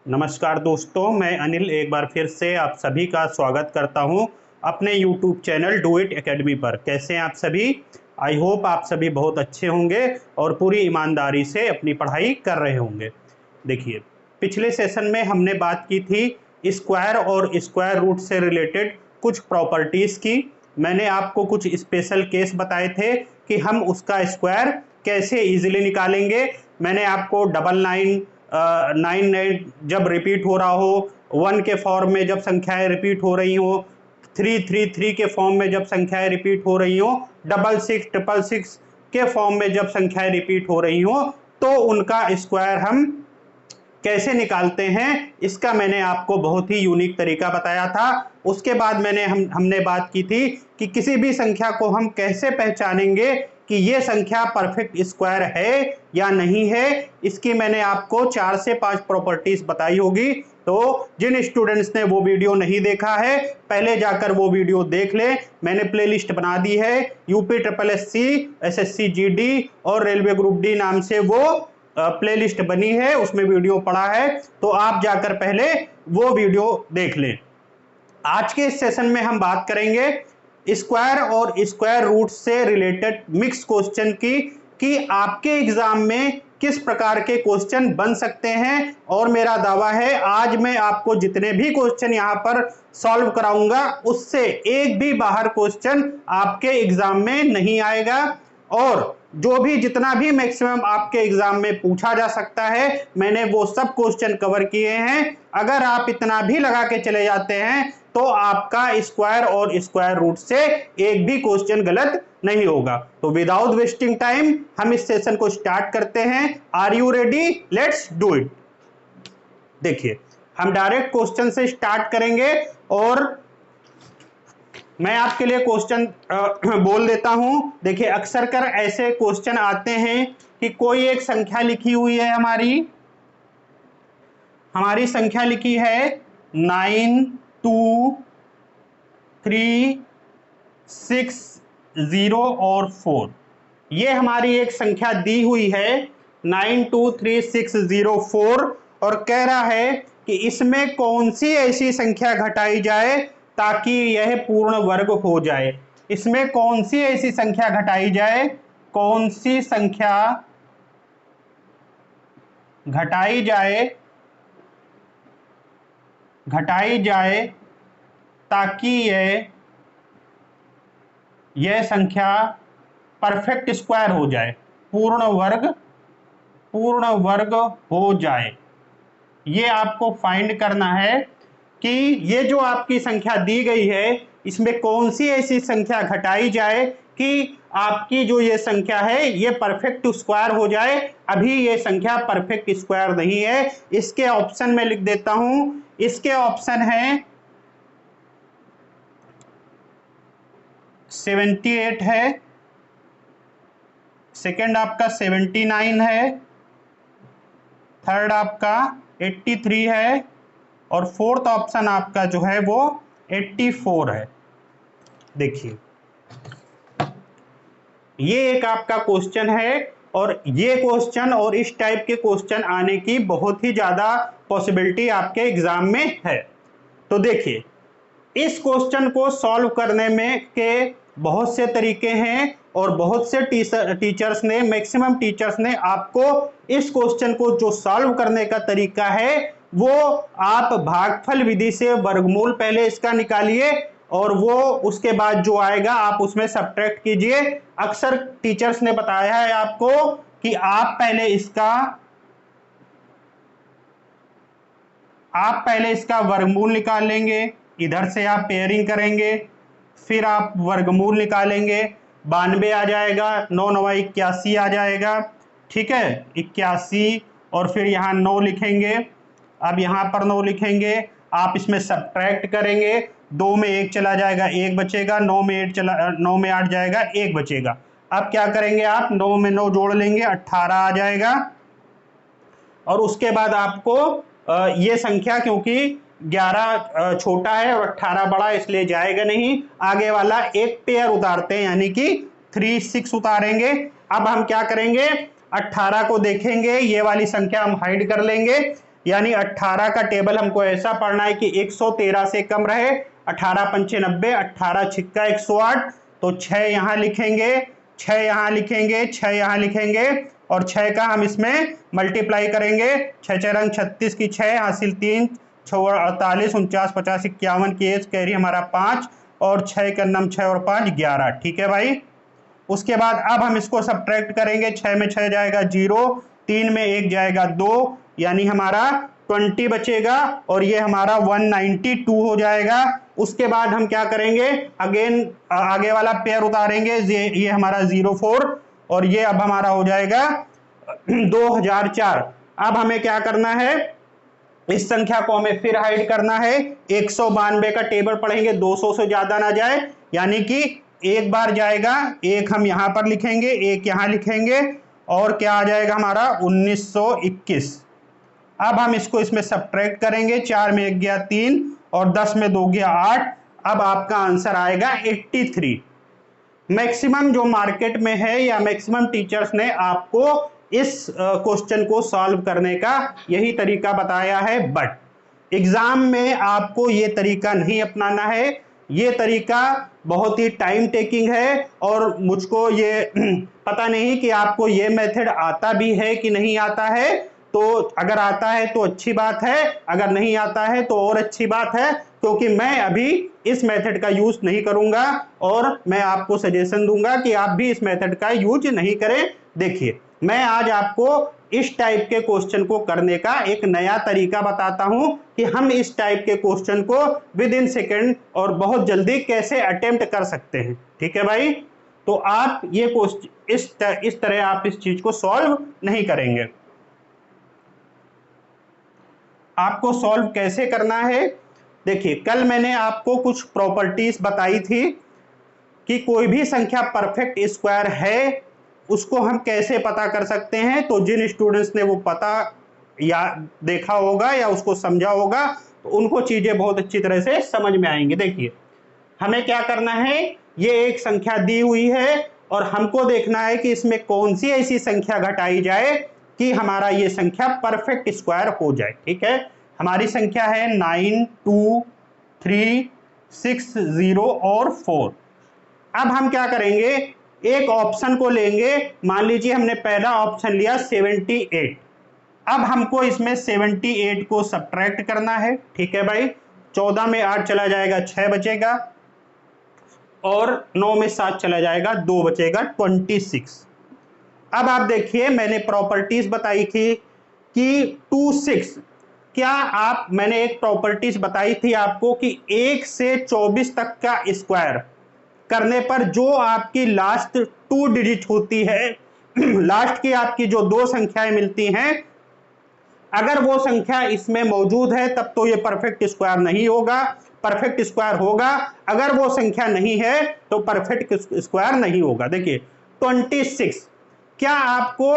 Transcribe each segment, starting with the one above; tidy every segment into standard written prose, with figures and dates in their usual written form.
नमस्कार दोस्तों, मैं अनिल एक बार फिर से आप सभी का स्वागत करता हूं अपने YouTube channel do it academy पर। कैसे हैं आप सभी? आई होप आप सभी बहुत अच्छे होंगे और पूरी ईमानदारी से अपनी पढ़ाई कर रहे होंगे। देखिए, पिछले सेशन में हमने बात की थी स्क्वायर और स्क्वायर रूट से रिलेटेड कुछ प्रॉपर्टीज़ की। मैंने आपको कुछ स्पेशल केस बताए थे कि हम उसका स्क्वायर कैसे इजीली निकालेंगे। मैंने आपको 99 जब रिपीट हो रहा हो, 1 के फॉर्म में जब संख्याएं रिपीट हो रही हो, 333 के फॉर्म में जब संख्याएं रिपीट हो रही हो, 6666 के फॉर्म में जब संख्याएं रिपीट हो रही हो, तो उनका स्क्वायर हम कैसे निकालते हैं, इसका मैंने आपको बहुत ही यूनिक तरीका बताया था। उसके बाद हमने बात की थी कि किसी भी संख्या को हम कैसे पहचानेंगे कि ये संख्या परफेक्ट स्क्वायर है या नहीं है। इसकी मैंने आपको 4 से 5 प्रॉपर्टीज बताई होगी। तो जिन स्टूडेंट्स ने वो वीडियो नहीं देखा है, पहले जाकर वो वीडियो देख लें। मैंने प्लेलिस्ट बना दी है, UP triple SC, SSC GD और रेलवे ग्रुप डी नाम से वो प्लेलिस्ट बनी है, उसमें वीडियो पड़ा है, तो आप जाकर पहले वो वीडियो देख लें। आज के इस सेशन में हम बात करेंगे स्क्वायर और स्क्वायर रूट से रिलेटेड मिक्स क्वेश्चन की, कि आपके एग्जाम में किस प्रकार के क्वेश्चन बन सकते हैं। और मेरा दावा है आज मैं आपको जितने भी क्वेश्चन यहाँ पर सॉल्व कराऊंगा, उससे एक भी बाहर क्वेश्चन आपके एग्जाम में नहीं आएगा। और जो भी जितना भी मैक्सिमम आपके एग्जाम में पूछा जा सकता है, मैंने वो सब क्वेश्चन कवर किए हैं। अगर आप इतना भी लगा के चले जाते हैं तो आपका स्क्वायर और स्क्वायर रूट से एक भी क्वेश्चन गलत नहीं होगा। तो विदाउट वेस्टिंग टाइम हम इस सेशन को स्टार्ट करते हैं। Are you ready? Let's do it. देखिए, हम डायरेक्ट क्वेश्चन से स्टार्ट करेंगे और मैं आपके लिए क्वेश्चन बोल देता हूं। देखिए, अक्सर कर ऐसे क्वेश्चन आते हैं कि कोई एक संख्या लिखी हुई है, हमारी संख्या लिखी है 9 2 3 6 0 और 4। ये हमारी एक संख्या दी हुई है 9 2 3 6 0 4, और कह रहा है कि इसमें कौन सी ऐसी संख्या घटाई जाए ताकि यह पूर्ण वर्ग हो जाए। इसमें कौन सी ऐसी संख्या घटाई जाए, कौन सी संख्या घटाई जाए ताकि यह संख्या परफेक्ट स्क्वायर हो जाए, पूर्ण वर्ग हो जाए। ये आपको फाइंड करना है कि ये जो आपकी संख्या दी गई है, इसमें कौन सी ऐसी संख्या घटाई जाए कि आपकी जो ये संख्या है ये परफेक्ट स्क्वायर हो जाए। अभी ये संख्या परफेक्ट स्क्वायर नहीं है। इसके ऑप्शन में लिख देता हूं। इसके ऑप्शन है 78 है, सेकंड आपका 79 है, थर्ड आपका 83 है, और फोर्थ ऑप्शन आपका जो है वो 84 है। देखिए, ये एक आपका क्वेश्चन है, और ये क्वेश्चन और इस टाइप के क्वेश्चन आने की बहुत ही ज्यादा पॉसिबिलिटी आपके एग्जाम में है। तो देखिए, इस क्वेश्चन को सॉल्व करने में के बहुत से तरीके हैं, और बहुत से टीचर्स ने, मैक्सिमम टीचर्स ने आपको इस क्वेश्चन को जो सॉल्व करने का तरीका है वो आप भागफल विधि से वर्गमूल पहले इसका निकालिए, और वो उसके बाद जो आएगा आप उसमें सब्ट्रैक्ट कीजिए। अक्सर टीचर्स ने बताया है आपको कि आप पहले इसका वर्गमूल निकाल लेंगे, इधर से आप पेयरिंग करेंगे, फिर आप वर्गमूल निकालेंगे, 92 आ जाएगा, 9 9 81 आ जाएगा, ठीक है, 81, और फिर यहाँ 9 लिखेंगे। अब यहाँ पर 9 लिखेंगे, आप इसमें सब्ट्रैक्ट करेंगे, 2 में 1 चला जाएगा, 1 बचेगा, 9 में 8 जाएगा, 1 बचेगा। अब क्या करेंगे, आप 9 में 9 जोड़ लेंगे, 18 आ जाएगा। और उसके बाद आपको ये संख्या, क्योंकि 11 छोटा है और 18 बड़ा, इसलिए जाएगा नहीं, आगे वाला एक पेयर उतारते हैं, यानी कि 3 6 उतारेंगे। अब हम क्या करेंगे, 18 को देखेंगे, ये वाली संख्या हम हाइड कर लेंगे, यानी 18 का टेबल हमको ऐसा पढ़ना है कि 113 से कम रहे, 18 पंचे 90, 18 छिक्का 108, तो 6 यहाँ लिखेंगे, 6 यहाँ लिखेंगे, 6 यहाँ लिखेंगे और 6 का हम इसमें मल्टीप्लाई करेंगे, 6 6 रंग 36 की 6 हासिल 3, 6 48 49 50 51 की एज कैरी हमारा 5 और 6 का नम 6 और 5 11। ठीक है भाई। उसके बाद अब हम इसको सब्ट्रैक्ट करेंगे, 6 में 6 जाएगा 0, 3 में 1 जाएगा 2, यानी हमारा 20 बचेगा और ये हमारा 192 हो जाएगा। उसके बाद हम क्या करेंगे, अगेन आगे वाला पेयर उतारेंगे, ये हमारा 04 और ये अब हमारा हो जाएगा 2004। अब हमें क्या करना है, इस संख्या को हमें फिर हाइड करना है, 192 का टेबल पढ़ेंगे, 200 से ज्यादा ना जाए, यानी कि एक बार जाएगा, एक हम यहां पर लिखेंगे, एक यहां लिखेंगे और क्या आ जाएगा हमारा 1921। अब हम इसको इसमें सब्ट्रैक्ट करेंगे, 4 में 1 गया 3 और 10 में 2 गया 8। अब आपका आंसर आएगा 83। मैक्सिमम जो मार्केट में है या मैक्सिमम टीचर्स ने आपको इस क्वेश्चन को सॉल्व करने का यही तरीका बताया है, बट एग्जाम में आपको ये तरीका नहीं अपनाना है। ये तरीका बहुत ही टाइम टेकिंग है और मुझको ये पता नहीं कि आपको ये मेथड आता भी है कि नहीं आता है। तो अगर आता है तो अच्छी बात है, अगर नहीं आता है तो और अच्छी बात है, क्योंकि मैं अभी इस मेथड का यूज नहीं करूंगा और मैं आपको सजेशन दूंगा कि आप भी इस मेथड का यूज नहीं करें। देखिए, मैं आज आपको इस टाइप के क्वेश्चन को करने का एक नया तरीका बताता हूं कि हम इस टाइप के क्वेश्चन को विद इन सेकेंड और बहुत जल्दी कैसे अटेम्प्ट कर सकते हैं। ठीक है भाई, तो आप ये क्वेश्चन इस तरह आप इस चीज को सॉल्व नहीं करेंगे। आपको सॉल्व कैसे करना है, देखिए कल मैंने आपको कुछ प्रॉपर्टीज बताई थी कि कोई भी संख्या परफेक्ट स्क्वायर है उसको हम कैसे पता कर सकते हैं। तो जिन स्टूडेंट्स ने वो पता या देखा होगा या उसको समझा होगा तो उनको चीजें बहुत अच्छी तरह से समझ में आएंगी। देखिए, हमें क्या करना है, ये एक संख्या दी हुई है और हमको देखना है कि इसमें कौन सी ऐसी संख्या घटाई जाए कि हमारा ये संख्या परफेक्ट स्क्वायर हो जाए। ठीक है, हमारी संख्या है 9 2 3 6 0 और 4। अब हम क्या करेंगे, एक ऑप्शन को लेंगे, मान लीजिए हमने पहला ऑप्शन लिया 78। अब हमको इसमें 78 को सब्ट्रैक्ट करना है। ठीक है भाई, 14 में 8 चला जाएगा 6 बचेगा और 9 में 7 चला जाएगा 2 बचेगा 26। अब आप देखिए, मैंने प्रॉपर्टीज बताई थी कि 2 6, क्या आप, मैंने एक प्रॉपर्टीज बताई थी आपको कि 1 से 24 तक का स्क्वायर करने पर जो आपकी लास्ट 2 डिजिट होती है, लास्ट की आपकी जो 2 संख्याएं मिलती हैं, अगर वो संख्या इसमें मौजूद है तब तो ये परफेक्ट स्क्वायर नहीं होगा, परफेक्ट स्क्वायर होगा। अगर वो संख्या नहीं है तो परफेक्ट स्क्वायर नहीं होगा। देखिए 26, क्या आपको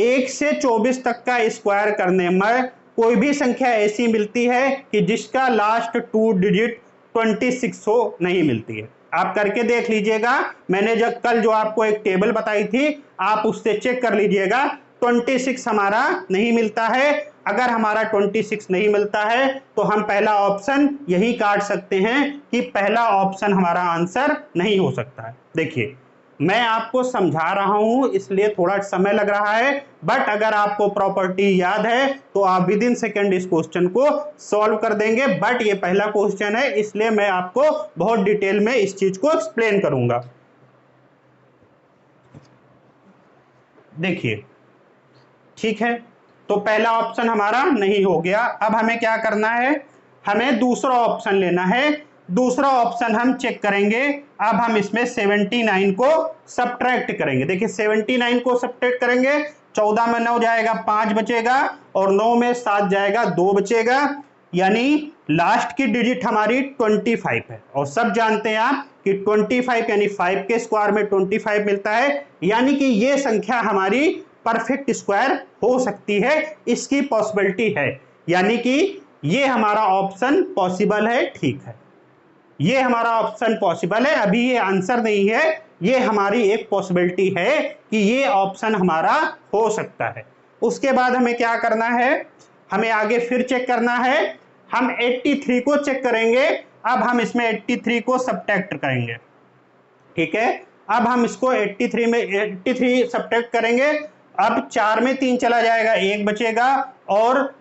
1 से 24 तक का स्क्वायर करने में कोई भी संख्या ऐसी मिलती है कि जिसका लास्ट 2 डिजिट 26 हो? नहीं मिलती है। आप करके देख लीजिएगा, मैंने जब कल जो आपको एक टेबल बताई थी आप उससे चेक कर लीजिएगा, 26 हमारा नहीं मिलता है। अगर हमारा 26 नहीं मिलता है तो हम पहला ऑप्शन यही काट सकते हैं कि पहला ऑप्शन हमारा आंसर नहीं हो सकता है। देखिए, मैं आपको समझा रहा हूं इसलिए थोड़ा समय लग रहा है, बट अगर आपको प्रॉपर्टी याद है तो आप विद इन सेकेंड इस क्वेश्चन को सॉल्व कर देंगे। बट ये पहला क्वेश्चन है इसलिए मैं आपको बहुत डिटेल में इस चीज को एक्सप्लेन करूंगा। देखिए, ठीक है, तो पहला ऑप्शन हमारा नहीं हो गया। अब हमें क्या करना है, हमें दूसरा ऑप्शन लेना है। दूसरा ऑप्शन हम चेक करेंगे। अब हम इसमें 79 को सब्ट्रैक्ट करेंगे। देखिए 79 को सब्ट्रैक्ट करेंगे, 14 में 9 जाएगा 5 बचेगा और 9 में 7 जाएगा 2 बचेगा, यानी लास्ट की डिजिट हमारी 25 है। और सब जानते हैं आप कि 25 यानी 5 के स्क्वायर में 25 मिलता है, यानी कि ये संख्या हमारी परफेक्ट स्क्वायर हो सकती है, इसकी पॉसिबिलिटी है, यानी कि ये हमारा ऑप्शन पॉसिबल है। ठीक है, ये हमारा ऑप्शन पॉसिबल है, अभी ये आंसर नहीं है, ये हमारी एक पॉसिबिलिटी है कि ये ऑप्शन हमारा हो सकता है। उसके बाद हमें क्या करना है, हमें आगे फिर चेक करना है, हम 83 को चेक करेंगे। अब हम इसमें 83 को सब्ट्रैक्ट करेंगे, ठीक है। अब हम इसको 83 में 83 सब्ट्रैक्ट करेंगे। अब 4 में 3 चला जाएगा, 1 बचेगा, और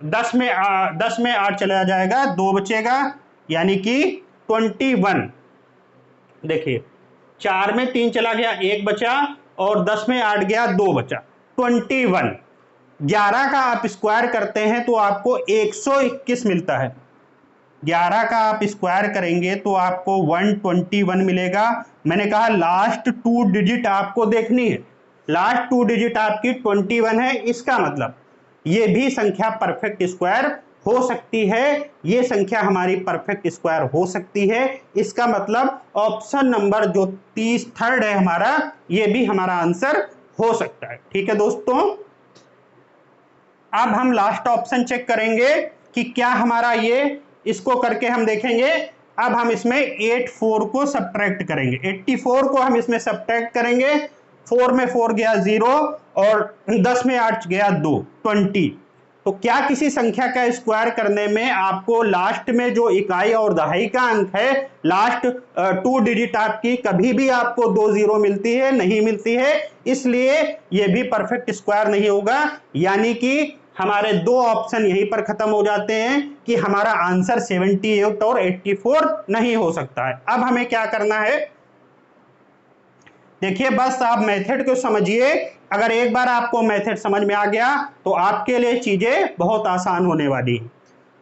10 में 8 चला जाएगा, 2 बचेगा, यानी कि 21। देखिए 4 में 3 चला गया, 1 बचा, और 10 में 8 गया, 2 बचा, 21। 11 का आप स्क्वायर करते हैं तो आपको 121 मिलता है। 11 का आप स्क्वायर करेंगे तो आपको 121 मिलेगा। मैंने कहा लास्ट 2 डिजिट आपको देखनी है, लास्ट 2 डिजिट आपकी 21 है, इसका मतलब ये भी संख्या परफेक्ट स्क्वायर हो सकती है, ये संख्या हमारी परफेक्ट स्क्वायर हो सकती है। इसका मतलब ऑप्शन नंबर जो 3rd है हमारा, ये भी हमारा आंसर हो सकता है। ठीक है दोस्तों, अब हम लास्ट ऑप्शन चेक करेंगे कि क्या हमारा ये, इसको करके हम देखेंगे। अब हम इसमें 84 को सब्ट्रैक्ट करेंगे, 84 को हम इसमें सब्ट्रैक्ट करेंगे। 4 में 4 गया 0, और 10 में 8 गया 2, 20। तो क्या किसी संख्या का स्क्वायर करने में आपको लास्ट में जो इकाई और दहाई का अंक है, लास्ट 2 डिजिट आपकी, कभी भी आपको 2 0 मिलती है? नहीं मिलती है, इसलिए यह भी परफेक्ट स्क्वायर नहीं होगा। यानी कि हमारे 2 ऑप्शन यहीं पर खत्म हो जाते हैं कि हमारा आंसर 78 और 84 नहीं हो सकता है। अब हमें क्या करना है, देखिए बस आप मेथड को समझिए। अगर एक बार आपको मेथड समझ में आ गया तो आपके लिए चीजें बहुत आसान होने वाली हैं।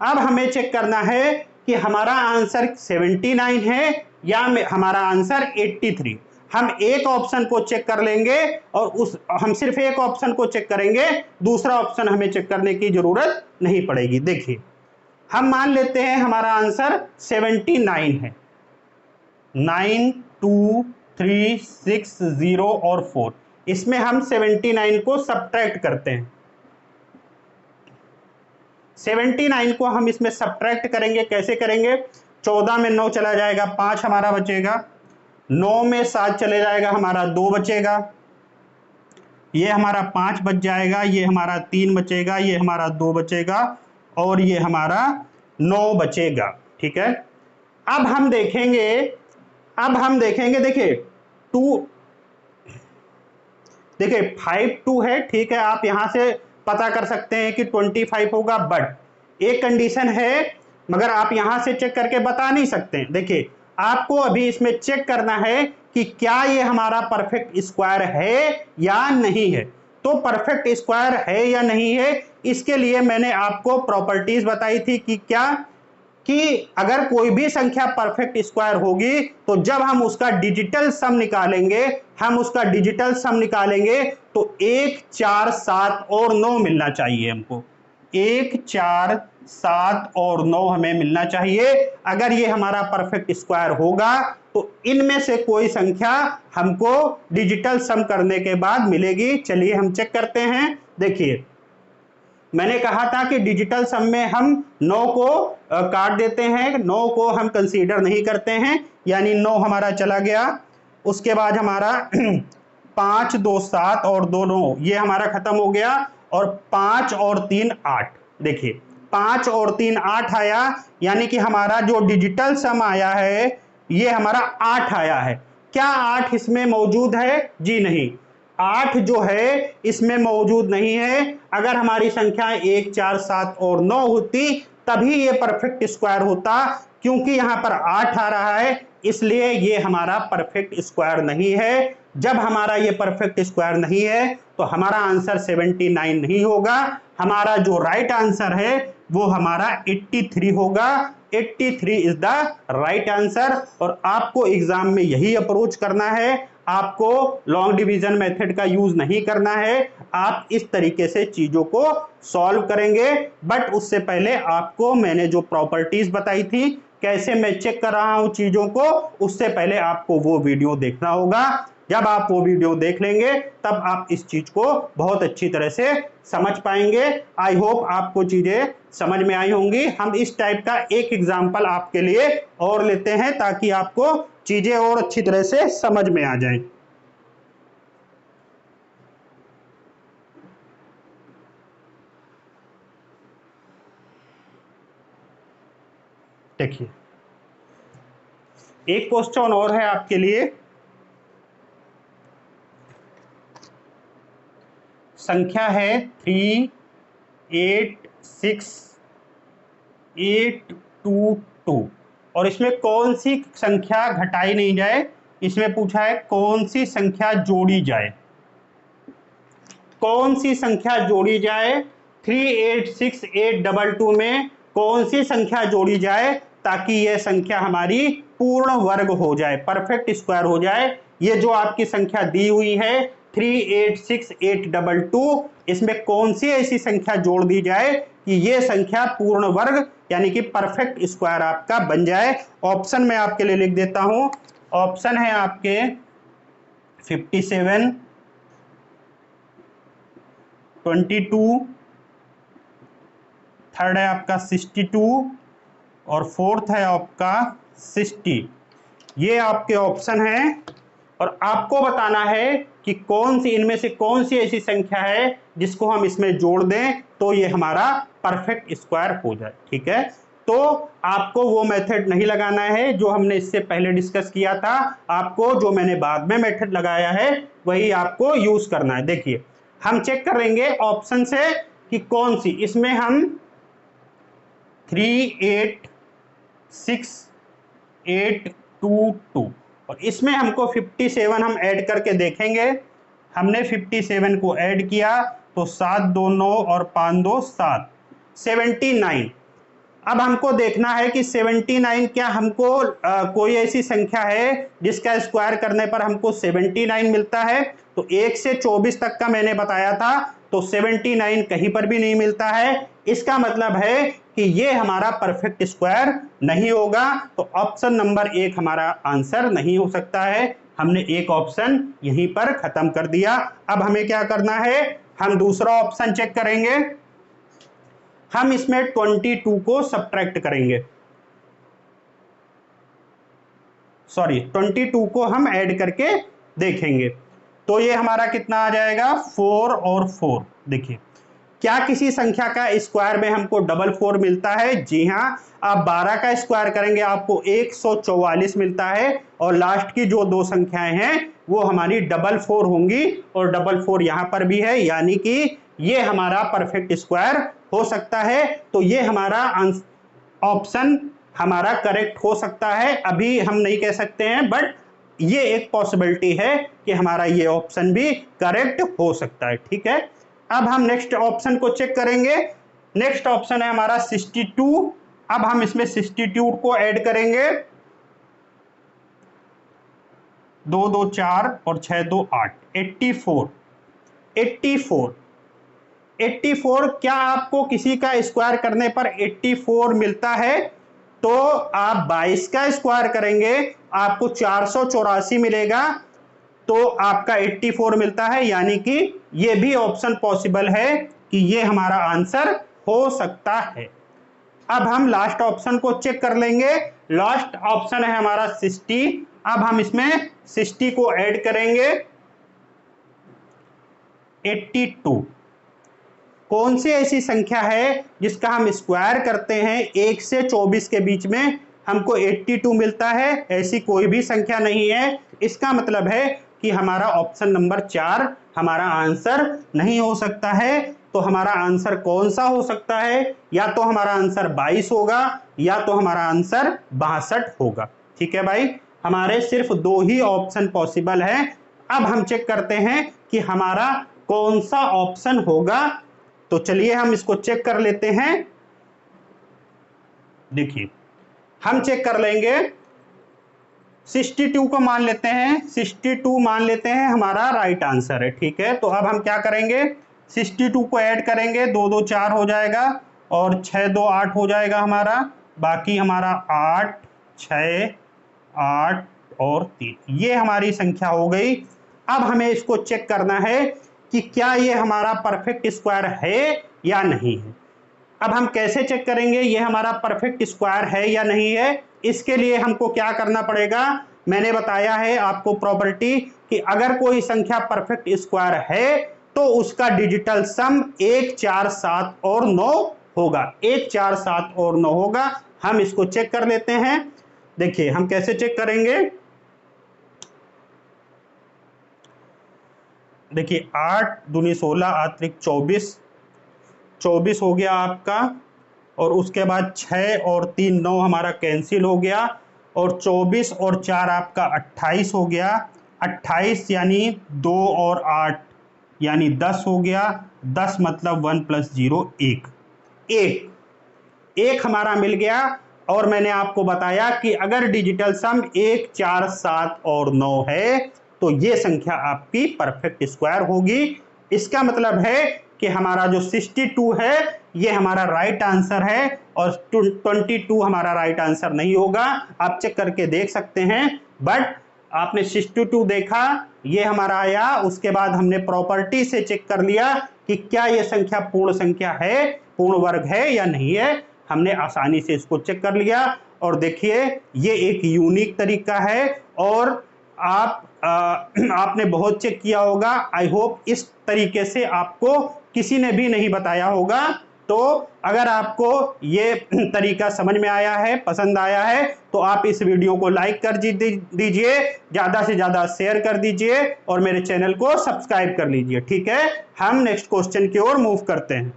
अब हमें चेक करना है कि हमारा आंसर 79 है या हमारा आंसर 83। हम एक ऑप्शन को चेक कर लेंगे, और हम सिर्फ एक ऑप्शन को चेक करेंगे, दूसरा ऑप्शन हमें चेक करने की जरूरत नहीं पड़ेगी। देखिए हम मान लेते हैं हमारा आंसर 79 है। 9, 2, 3, 6, 0 और 4, इसमें हम 79 को सब्ट्रैक्ट करते हैं। 79 को हम इसमें सब्ट्रैक्ट करेंगे, कैसे करेंगे? 14 में 9 चला जाएगा, 5 हमारा बचेगा। 9 में 7 चले जाएगा, हमारा 2 बचेगा। ये हमारा 5 बच जाएगा, ये हमारा 3 बचेगा, ये हमारा 2 बचेगा, और ये हमारा 9 बचेगा। ठीक है, अब हम देखेंगे, देखिए 5 2 है, ठीक है, आप यहां से पता कर सकते हैं कि 25 होगा, बट एक कंडीशन है, मगर आप यहां से चेक करके बता नहीं सकते। देखिए आपको अभी इसमें चेक करना है कि क्या ये हमारा परफेक्ट स्क्वायर है या नहीं है। तो परफेक्ट स्क्वायर है या नहीं है, इसके लिए मैंने आपको प्रॉपर्टीज बताई थी कि क्या, कि अगर कोई भी संख्या परफेक्ट स्क्वायर होगी तो जब हम उसका डिजिटल सम निकालेंगे, तो 1, 4, 7 और 9 मिलना चाहिए हमको। 1, 4, 7 और 9 हमें मिलना चाहिए। अगर ये हमारा परफेक्ट स्क्वायर होगा तो इनमें से कोई संख्या हमको डिजिटल सम करने के बाद मिलेगी। चलिए हम चेक करते हैं। देखिए मैंने कहा था कि डिजिटल सम में हम 9 को काट देते हैं, 9 को हम कंसीडर नहीं करते हैं, यानी 9 हमारा चला गया। उसके बाद हमारा 5, 2, 7 और 2, 9, ये हमारा खत्म हो गया, और 5 और 3, 8। देखिए 5 और 3, 8 आया, यानी कि हमारा जो डिजिटल सम आया है ये हमारा 8 आया है। क्या 8 इसमें मौजूद है? जी नहीं, 8 जो है इसमें मौजूद नहीं है। अगर हमारी संख्या 1, 4, 7 और 9 होती तभी ये परफेक्ट स्क्वायर होता, क्योंकि यहां पर 8 आ रहा है, इसलिए ये हमारा परफेक्ट स्क्वायर नहीं है। जब हमारा ये परफेक्ट स्क्वायर नहीं है तो हमारा आंसर 79 नहीं होगा। हमारा जो राइट आंसर है वो हमारा 83 होगा। 83 इज द राइट आंसर। और आपको एग्जाम में यही अप्रोच करना है, आपको लॉन्ग डिवीजन मेथड का यूज नहीं करना है। आप इस तरीके से चीजों को सॉल्व करेंगे, बट उससे पहले आपको मैंने जो प्रॉपर्टीज बताई थी, कैसे मैं चेक कर रहा हूं चीजों को, उससे पहले आपको वो वीडियो देखना होगा। जब आप वो वीडियो देख लेंगे तब आप इस चीज को बहुत अच्छी तरह से समझ पाएंगे। आई होप आपको चीजें समझ में आई होंगी। हम इस टाइप का एक एग्जाम्पल आपके लिए और लेते हैं ताकि आपको चीजें और अच्छी तरह से समझ में आ जाएं। देखिए एक क्वेश्चन और है आपके लिए। संख्या है 386822 और इसमें कौन सी संख्या घटाई नहीं जाए, इसमें पूछा है कौन सी संख्या जोड़ी जाए, कौन सी संख्या जोड़ी जाए 386822 में कौन सी संख्या जोड़ी जाए ताकि यह संख्या हमारी पूर्ण वर्ग हो जाए, परफेक्ट स्क्वायर हो जाए। ये जो आपकी संख्या दी हुई है 386822, इसमें कौन सी ऐसी संख्या जोड़ दी जाए कि ये संख्या पूर्ण वर्ग यानी कि परफेक्ट स्क्वायर आपका बन जाए। ऑप्शन में आपके लिए लिख देता हूं। ऑप्शन है आपके 57, 22, थर्ड है आपका 62 और फोर्थ है आपका 60। ये आपके ऑप्शन हैं और आपको बताना है कि कौन सी इनमें से कौन सी ऐसी संख्या है जिसको हम इसमें जोड़ दें तो ये हमारा परफेक्ट स्क्वायर हो जाए। ठीक है, तो आपको वो मेथड नहीं लगाना है जो हमने इससे पहले डिस्कस किया था, आपको जो मैंने बाद में मेथड लगाया है वही आपको यूज करना है। देखिए हम चेक करेंगे ऑप्शन से कि कौन सी, इसमें हम 386822 और इसमें हमको 57 हम ऐड करके देखेंगे। हमने 57 को ऐड किया तो 7 2 9 और 5 2 7, 79। अब हमको देखना है कि 79 क्या हमको कोई ऐसी संख्या है जिसका स्क्वायर करने पर हमको 79 मिलता है। तो 1 से 24 तक का मैंने बताया था, तो 79 कहीं पर भी नहीं मिलता है। इसका मतलब है कि ये हमारा परफेक्ट स्क्वायर नहीं होगा, तो ऑप्शन नंबर 1 हमारा आंसर नहीं हो सकता है। हमने एक ऑप्शन यहीं पर खत्म कर दिया। अब हमें क्या करना है, हम दूसरा ऑप्शन चेक करेंगे। हम इसमें 22 को सब्ट्रैक्ट करेंगे, सॉरी 22 को हम ऐड करके देखेंगे तो ये हमारा कितना आ जाएगा 4 और 4। देखिए क्या किसी संख्या का स्क्वायर में हमको डबल 4 मिलता है? जी हाँ, आप 12 का स्क्वायर करेंगे आपको 144 मिलता है और लास्ट की जो दो संख्याएं हैं वो हमारी डबल 4 होंगी और डबल 4 यहां पर भी है, यानी कि ये हमारा परफेक्ट स्क्वायर हो सकता है। तो ये हमारा ऑप्शन हमारा करेक्ट हो सकता है, अभी हम नहीं कह सकते हैं, बट ये एक पॉसिबिलिटी है कि हमारा ये ऑप्शन भी करेक्ट हो सकता है। ठीक है, अब हम नेक्स्ट ऑप्शन को चेक करेंगे। नेक्स्ट ऑप्शन है हमारा 62। अब हम इसमें 62 को ऐड करेंगे, 2 2 4 और 6 2 8, 84। 84 क्या आपको किसी का स्क्वायर करने पर 84 मिलता है? तो आप 22 का स्क्वायर करेंगे आपको 484 मिलेगा, तो आपका 84 मिलता है, यानी कि ये भी ऑप्शन पॉसिबल है कि ये हमारा आंसर हो सकता है। अब हम लास्ट ऑप्शन को चेक कर लेंगे। लास्ट ऑप्शन है हमारा 60। अब हम इसमें 60 को ऐड करेंगे 82। कौन सी ऐसी संख्या है जिसका हम स्क्वायर करते हैं 1 से 24 के बीच में हमको 82 मिलता है? ऐसी कोई भी संख्या नहीं है। इसका मतलब है कि हमारा ऑप्शन नंबर 4 हमारा आंसर नहीं हो सकता है। तो हमारा आंसर कौन सा हो सकता है? या तो हमारा आंसर 22 होगा या तो हमारा आंसर 62 होगा। ठीक है भाई, हमारे सिर्फ 2 ही ऑप्शन पॉसिबल है। अब हम चेक करते हैं कि हमारा कौन सा ऑप्शन होगा, तो चलिए हम इसको चेक कर लेते हैं। देखिए हम चेक कर लेंगे, 62 को मान लेते हैं, 62 मान लेते हैं हमारा राइट आंसर है। ठीक है, तो अब हम क्या करेंगे, 62 को ऐड करेंगे, 2 2 4 हो जाएगा और 6 2 8 हो जाएगा हमारा, बाकी हमारा 8 6 8 और 3, ये हमारी संख्या हो गई। अब हमें इसको चेक करना है कि क्या ये हमारा परफेक्ट स्क्वायर है या नहीं है। अब हम कैसे चेक करेंगे ये हमारा परफेक्ट स्क्वायर है या नहीं है? इसके लिए हमको क्या करना पड़ेगा, मैंने बताया है आपको प्रॉपर्टी कि अगर कोई संख्या परफेक्ट स्क्वायर है तो उसका डिजिटल सम 1 4 7 और 9 होगा। 1 4 7 और 9 होगा। हम इसको चेक कर लेते हैं। देखिए हम कैसे चेक करेंगे। देखिए 8 दूनी 16 अतिरिक्त 24 हो गया आपका, और उसके बाद 6 और 3 9 हमारा कैंसिल हो गया, और 24 और 4 आपका 28 हो गया। 28 यानी 2 और 8 यानी 10 हो गया। 10 मतलब 1 + 0 1 एक हमारा मिल गया। और मैंने आपको बताया कि अगर डिजिटल सम 1 4 7 और 9 है तो ये संख्या आपकी परफेक्ट स्क्वायर होगी। इसका मतलब है कि हमारा जो 62 है ये हमारा राइट आंसर है, और 22 हमारा राइट आंसर नहीं होगा। आप चेक करके देख सकते हैं। बट आपने 62 देखा, ये हमारा आया। उसके बाद हमने प्रॉपर्टी से चेक कर लिया कि क्या ये संख्या पूर्ण संख्या है, पूर्ण वर्ग है या नहीं है। हमने आसानी से इसको चेक कर लिया। और देखिए ये एक यूनिक तरीका है, और आपने बहुत चेक किया होगा। आई होप इस तरीके से आपको किसी ने भी नहीं बताया होगा। तो अगर आपको ये तरीका समझ में आया है, पसंद आया है, तो आप इस वीडियो को लाइक कर दीजिए, ज़्यादा से ज़्यादा शेयर कर दीजिए, और मेरे चैनल को सब्सक्राइब कर लीजिए। ठीक है, हम नेक्स्ट क्वेश्चन की ओर मूव करते हैं।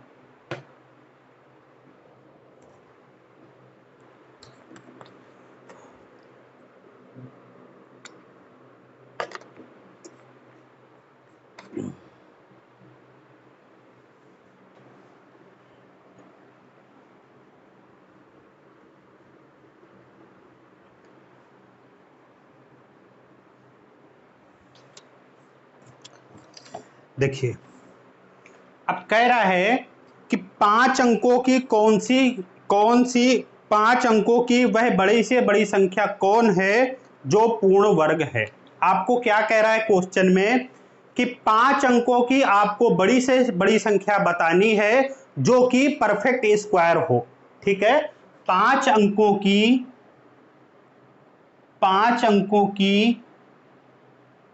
देखिए अब कह रहा है कि 5 अंकों की कौन सी 5 अंकों की वह बड़ी से बड़ी संख्या कौन है जो पूर्ण वर्ग है। आपको क्या कह रहा है क्वेश्चन में कि 5 अंकों की आपको बड़ी से बड़ी संख्या बतानी है जो कि परफेक्ट स्क्वायर हो। ठीक है, 5 अंकों की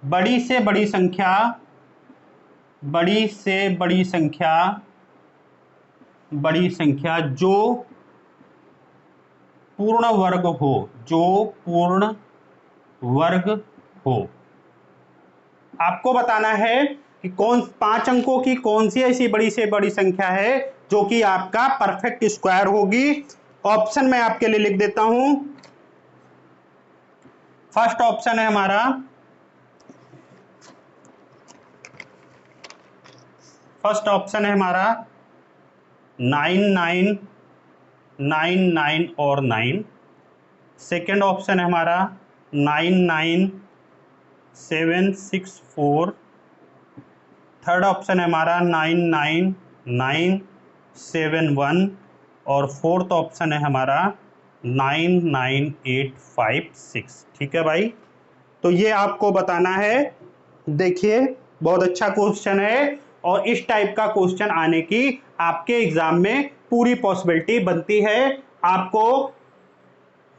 बड़ी से बड़ी संख्या जो पूर्ण वर्ग हो। आपको बताना है कि 5 अंकों की कौन सी ऐसी बड़ी से बड़ी संख्या है जो कि आपका परफेक्ट स्क्वायर होगी। ऑप्शन मैं आपके लिए लिख देता हूं। फर्स्ट ऑप्शन है हमारा 9 9 9 9 और 9। सेकेंड ऑप्शन है हमारा 9 9 7 6 4। थर्ड ऑप्शन है हमारा 9 9 9 7 1। और फोर्थ ऑप्शन है हमारा 9 9 8 5 6। ठीक है भाई, तो ये आपको बताना है। देखिए बहुत अच्छा क्वेश्चन है, और इस टाइप का क्वेश्चन आने की आपके एग्जाम में पूरी पॉसिबिलिटी बनती है।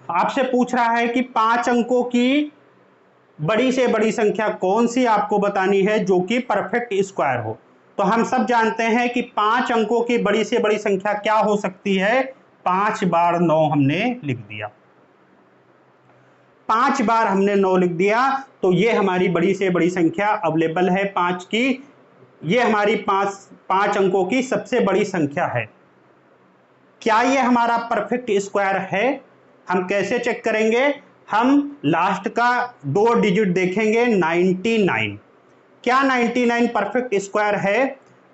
आपसे पूछ रहा है कि 5 अंकों की बड़ी से बड़ी संख्या कौन सी आपको बतानी है जो कि परफेक्ट स्क्वायर हो। तो हम सब जानते हैं कि 5 अंकों की बड़ी से बड़ी संख्या क्या हो सकती है। 5 बार 9 हमने लिख दिया, 5 बार हमने 9 लिख दिया, तो ये हमारी बड़ी से बड़ी संख्या अवेलेबल है 5 की। ये हमारी 5 अंकों की सबसे बड़ी संख्या है। क्या ये हमारा परफेक्ट स्क्वायर है? हम कैसे चेक करेंगे? हम लास्ट का 2 डिजिट देखेंगे 99। क्या 99 परफेक्ट स्क्वायर है?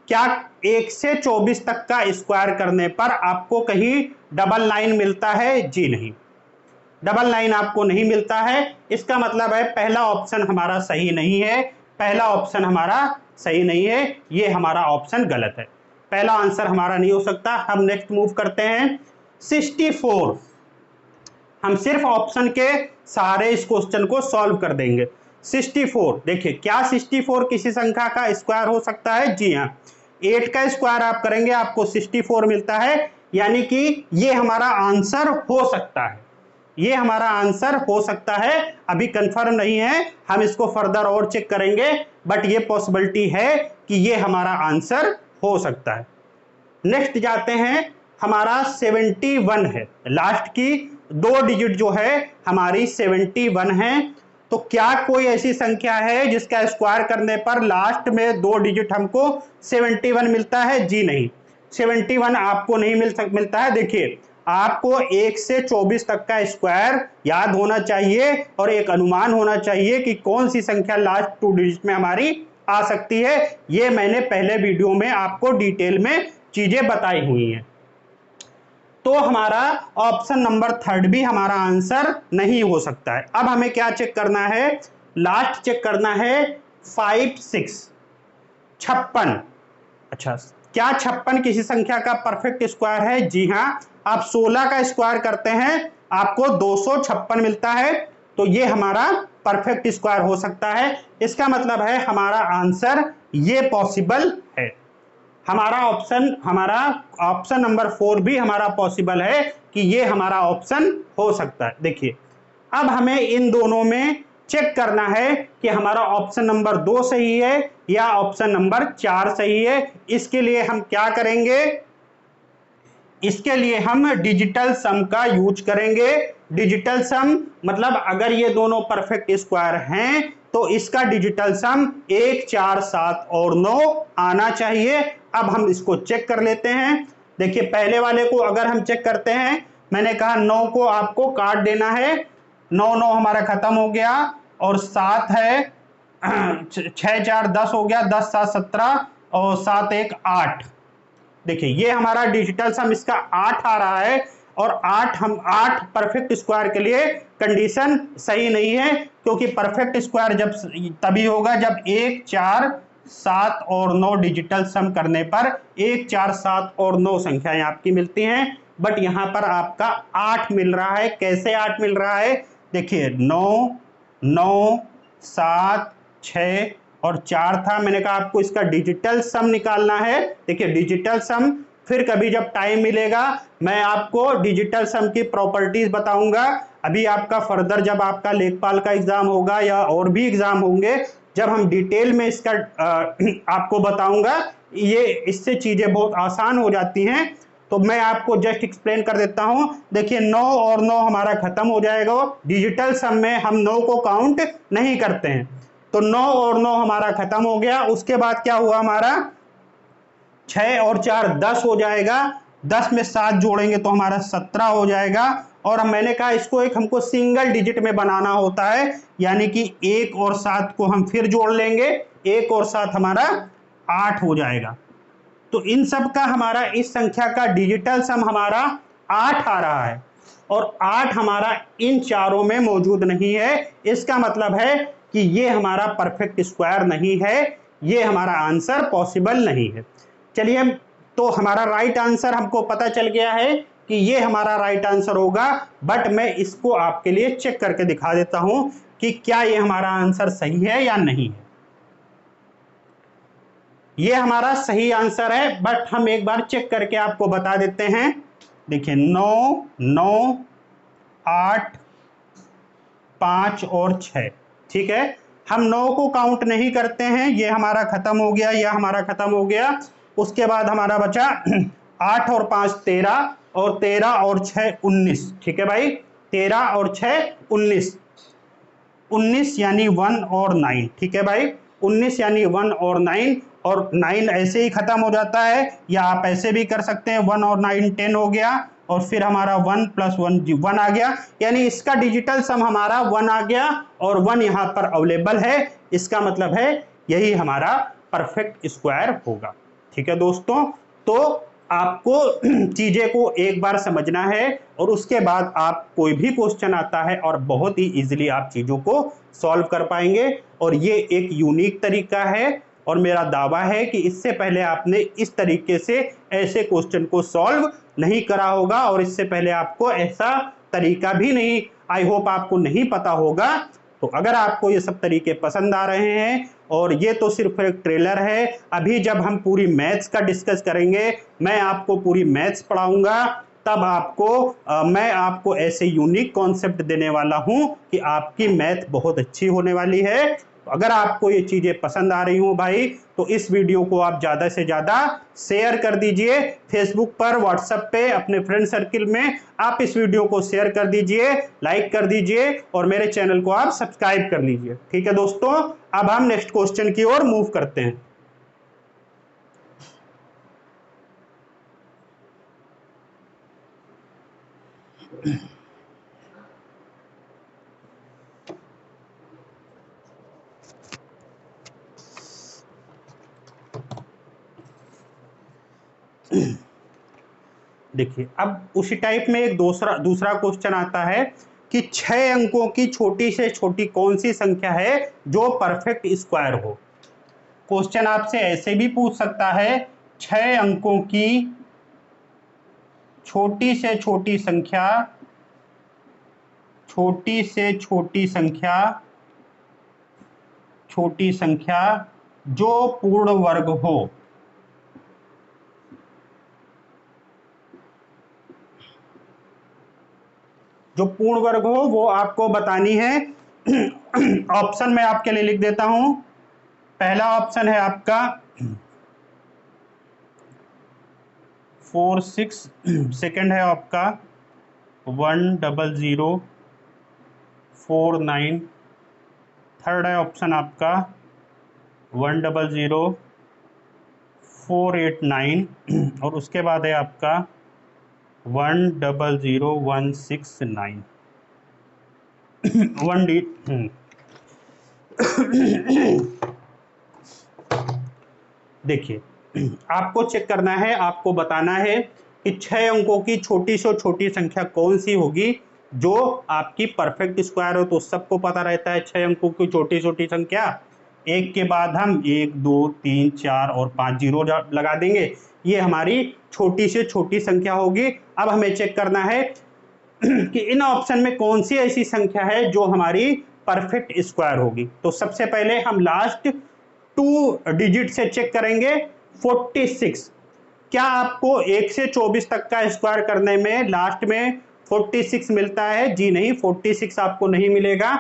क्या 1 से 24 तक का स्क्वायर करने पर आपको कहीं डबल 9 मिलता है? जी नहीं, डबल 9 आपको नहीं मिलता है। इसका मतलब है पहला ऑप्शन हमारा सही नहीं है, पहला ऑप्शन हमारा सही नहीं है, ये हमारा ऑप्शन गलत है, पहला आंसर हमारा नहीं हो सकता। हम नेक्स्ट मूव करते हैं 64। हम सिर्फ ऑप्शन के सारे इस क्वेश्चन को सॉल्व कर देंगे। 64, देखिए क्या 64 किसी संख्या का स्क्वायर हो सकता है? जी हाँ, 8 का स्क्वायर आप करेंगे आपको 64 मिलता है, यानी कि ये हमारा आंसर हो सकता है, ये हमारा आंसर हो सकता है। अभी कंफर्म नहीं है, हम इसको फर्दर और चेक करेंगे, बट ये पॉसिबिलिटी है कि ये हमारा आंसर हो सकता है। नेक्स्ट जाते हैं हमारा 71 है, लास्ट की 2 डिजिट जो है हमारी 71 है। तो क्या कोई ऐसी संख्या है जिसका स्क्वायर करने पर लास्ट में 2 डिजिट हमको 71 मिलता है? जी नहीं, 71 आपको नहीं मिलता है। देखिए, आपको 1 से 24 तक का स्क्वायर याद होना चाहिए और एक अनुमान होना चाहिए कि कौन सी संख्या लास्ट 2 डिजिट में हमारी आ सकती है। ये मैंने पहले वीडियो में आपको डिटेल में चीजें बताई हुई हैं। तो हमारा ऑप्शन नंबर 3 भी हमारा आंसर नहीं हो सकता है। अब हमें क्या चेक करना है? लास्ट चेक करना है 5 6 56। अच्छा, क्या 56 किसी संख्या का परफेक्ट स्क्वायर है? जी हाँ, आप 16 का स्क्वायर करते हैं आपको 256 मिलता है, तो ये हमारा परफेक्ट स्क्वायर हो सकता है। इसका मतलब है हमारा आंसर ये पॉसिबल है। हमारा ऑप्शन नंबर 4 भी हमारा पॉसिबल है कि ये हमारा ऑप्शन हो सकता है। देखिए, अब हमें इन दोनों में चेक करना है कि हमारा ऑप्शन नंबर 2 सही है या ऑप्शन नंबर 4 सही है। इसके लिए हम क्या करेंगे? इसके लिए हम डिजिटल सम का यूज करेंगे। डिजिटल सम मतलब अगर ये दोनों परफेक्ट स्क्वायर हैं तो इसका डिजिटल सम 1 4 7 और 9 आना चाहिए। अब हम इसको चेक कर लेते हैं। देखिए, पहले वाले को अगर हम चेक करते हैं, मैंने कहा 9 को आपको काट देना है, 9 9 हमारा खत्म हो गया और 7 है, 6 4 10 हो गया, 10 7 17 और 7 1 8। देखिए, ये हमारा डिजिटल सम इसका 8 आ रहा है और 8 परफेक्ट स्क्वायर के लिए कंडीशन सही नहीं है, क्योंकि परफेक्ट स्क्वायर जब तभी होगा जब 1 4 7 और 9 डिजिटल सम करने पर 1 4 7 और 9 संख्याएं आपकी मिलती हैं। बट यहां पर आपका 8 मिल रहा है। कैसे 8 मिल रहा है? देखिए, 9 9 7 6 और 4 था। मैंने कहा आपको इसका डिजिटल सम निकालना है। देखिए, डिजिटल सम फिर कभी जब टाइम मिलेगा मैं आपको डिजिटल सम की प्रॉपर्टीज बताऊंगा। अभी आपका फर्दर जब आपका लेखपाल का एग्जाम होगा या और भी एग्जाम होंगे, जब हम डिटेल में इसका आपको बताऊंगा, ये इससे चीजें बहुत आसान हो जाती हैं। तो मैं आपको जस्ट एक्सप्लेन कर देता हूं। देखिए, 9 और 9 हमारा खत्म हो जाएगा। डिजिटल सम में हम 9 को काउंट नहीं करते हैं, तो 9 और 9 हमारा खत्म हो गया। उसके बाद क्या हुआ? हमारा 6 और 4 10 हो जाएगा, 10 में 7 जोड़ेंगे तो हमारा 17 हो जाएगा। और मैंने कहा इसको एक हमको सिंगल डिजिट में बनाना होता है, यानी कि 1 और 7 को हम फिर जोड़ लेंगे, 1 और 7 हमारा 8 हो जाएगा। तो इन सब का हमारा इस संख्या का डिजिटल सम हमारा 8 आ रहा है और 8 हमारा इन चारों में मौजूद नहीं है। इसका मतलब है कि ये हमारा परफेक्ट स्क्वायर नहीं है, ये हमारा आंसर पॉसिबल नहीं है। चलिए, तो हमारा राइट आंसर हमको पता चल गया है कि ये हमारा राइट आंसर होगा। बट मैं इसको आपके लिए चेक करके दिखा देता हूं कि क्या ये हमारा आंसर सही है या नहीं है। ये हमारा सही आंसर है, बट हम एक बार चेक करके आपको बता देते हैं। देखिए, 9 9 8 5 और 6, ठीक है। हम 9 को काउंट नहीं करते हैं, ये हमारा खत्म हो गया, यह हमारा खत्म हो गया। उसके बाद हमारा बचा 8 और 5 13 और 13 और 6 19, ठीक है भाई। 13 और 6 19, 19 यानी 1 और 9, ठीक है भाई। 19 यानी 1 और 9, और 9 ऐसे ही खत्म हो जाता है, या आप ऐसे भी कर सकते हैं। 1 और 9 10 हो गया, और फिर हमारा 1 + 1 आ गया, यानी इसका डिजिटल सम हमारा 1 आ गया और 1 यहाँ पर अवेलेबल है। इसका मतलब है यही हमारा परफेक्ट स्क्वायर होगा। ठीक है दोस्तों, तो आपको चीजें को एक बार समझना है और उसके बाद आप कोई भी क्वेश्चन आता है और बहुत ही इजीली आप चीजों को सॉल्व कर पाएंगे। और ये एक यूनिक तरीका है और मेरा दावा है कि इससे पहले आपने इस तरीके से ऐसे क्वेश्चन को सॉल्व नहीं करा होगा, और इससे पहले आपको ऐसा तरीका भी नहीं, आई होप आपको नहीं पता होगा। तो अगर आपको ये सब तरीके पसंद आ रहे हैं, और ये तो सिर्फ एक ट्रेलर है, अभी जब हम पूरी मैथ्स का डिस्कस करेंगे, मैं आपको पूरी मैथ्स पढ़ाऊंगा, तब मैं आपको ऐसे यूनिक कॉन्सेप्ट देने वाला हूं कि आपकी मैथ बहुत अच्छी होने वाली है। तो अगर आपको ये चीज़ें पसंद आ रही हो भाई, तो इस वीडियो को आप ज़्यादा से ज़्यादा शेयर कर दीजिए। फेसबुक पर, व्हाट्सएप पे, अपने फ्रेंड सर्किल में आप इस वीडियो को शेयर कर दीजिए, लाइक कर दीजिए और मेरे चैनल को आप सब्सक्राइब कर लीजिए। ठीक है दोस्तों, अब हम नेक्स्ट क्वेश्चन की ओर मूव करते हैं। देखिए, अब उसी टाइप में एक दूसरा क्वेश्चन आता है कि 6 अंकों की छोटी से छोटी कौन सी संख्या है जो परफेक्ट स्क्वायर हो। क्वेश्चन आपसे ऐसे भी पूछ सकता है, 6 अंकों की छोटी से छोटी संख्या, छोटी से छोटी संख्या जो पूर्ण वर्ग हो। जो पूर्ण वर्ग हो वो आपको बतानी है। ऑप्शन मैं आपके लिए लिख देता हूं। पहला ऑप्शन है आपका 4 6, सेकंड है आपका 1 0 0 4 9, थर्ड है ऑप्शन आपका 1 0 0 4 8 9 और उसके बाद है आपका 1 0 0 1 6 9। 1D। देखिए, आपको चेक करना है, आपको बताना है कि 6 अंकों की छोटी से छोटी संख्या कौन सी होगी जो आपकी परफेक्ट स्क्वायर हो। तो सबको पता रहता है 6 अंकों की छोटी छोटी संख्या, एक के बाद हम 1 2 3 4 और 5 जीरो लगा देंगे, ये हमारी छोटी से छोटी संख्या होगी। अब हमें चेक करना है कि इन ऑप्शन में कौन सी ऐसी संख्या है जो हमारी परफेक्ट स्क्वायर होगी। तो सबसे पहले हम लास्ट 2 डिजिट से चेक करेंगे। 46, क्या आपको 1 से 24 तक का स्क्वायर करने में लास्ट में 46 मिलता है? जी नहीं, 46 आपको नहीं मिलेगा,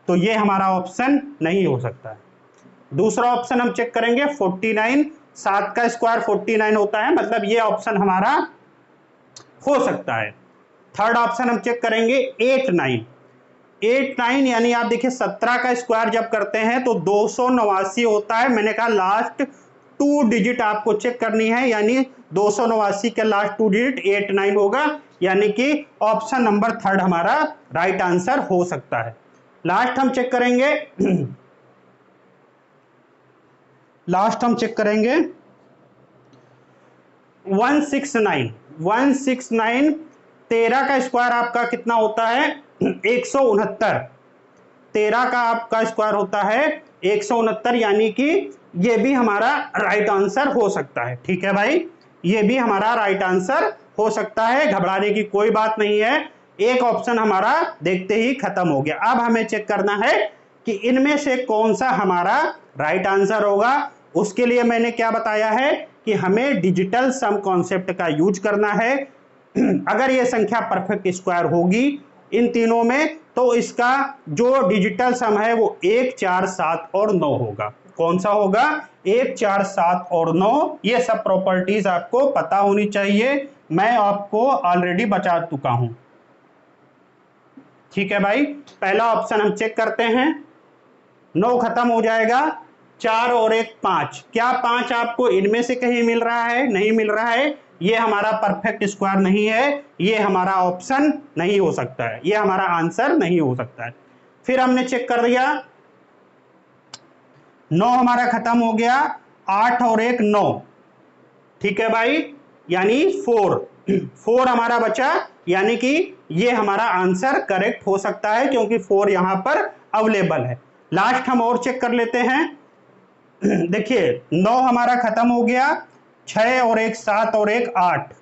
तो ये हमारा ऑप्शन नहीं हो सकता है। दूसरा ऑप्शन हम चेक करेंगे 49, 7 का स्क्वायर 49 होता है, मतलब ये ऑप्शन हमारा हो सकता है। थर्ड ऑप्शन हम चेक करेंगे 8 9, 8 9 यानी आप देखिए 17 का स्क्वायर जब करते हैं तो 289 होता है। मैंने कहा लास्ट 2 डिजिट आपको चेक करनी है, यानी 289 के लास्ट 2 डिजिट 8 9 होगा, यानी कि ऑप्शन नंबर थर्ड हमारा राइट आंसर हो सकता है। लास्ट हम चेक करेंगे 169। 169, 13 का स्क्वायर आपका कितना होता है? 169। 13 का आपका स्क्वायर होता है 169, यानी कि ये भी हमारा राइट आंसर हो सकता है। ठीक है भाई, ये भी हमारा राइट आंसर हो सकता है, घबराने की कोई बात नहीं है। एक ऑप्शन हमारा देखते ही खत्म हो गया। अब हमें चेक करना है कि इनमें से कौन सा हमारा राइट आंसर होगा। उसके लिए मैंने क्या बताया है कि हमें डिजिटल सम कॉन्सेप्ट का यूज करना है। अगर ये संख्या परफेक्ट स्क्वायर होगी इन तीनों में, तो इसका जो डिजिटल सम है वो 1 4 7 और 9 होगा। कौन सा होगा? 1 4 7 और 9। ये सब प्रॉपर्टीज आपको पता होनी चाहिए, मैं आपको ऑलरेडी बता चुका हूं। ठीक है भाई, पहला ऑप्शन हम चेक करते हैं। 9 खत्म हो जाएगा, 4 और 1 5। क्या 5 आपको इनमें से कहीं मिल रहा है? नहीं मिल रहा है, ये हमारा परफेक्ट स्क्वायर नहीं है, ये हमारा ऑप्शन नहीं हो सकता है, ये हमारा आंसर नहीं हो सकता है। फिर हमने चेक कर दिया, 9 हमारा खत्म हो गया, 8 और 1 9। ठीक है भाई, यानी 4 हमारा बचा, यानी कि ये हमारा आंसर करेक्ट हो सकता है क्योंकि 4 यहां पर अवेलेबल है। लास्ट हम और चेक कर लेते हैं। देखिए 9 हमारा खत्म हो गया, 6 और 1 7 और 1 8।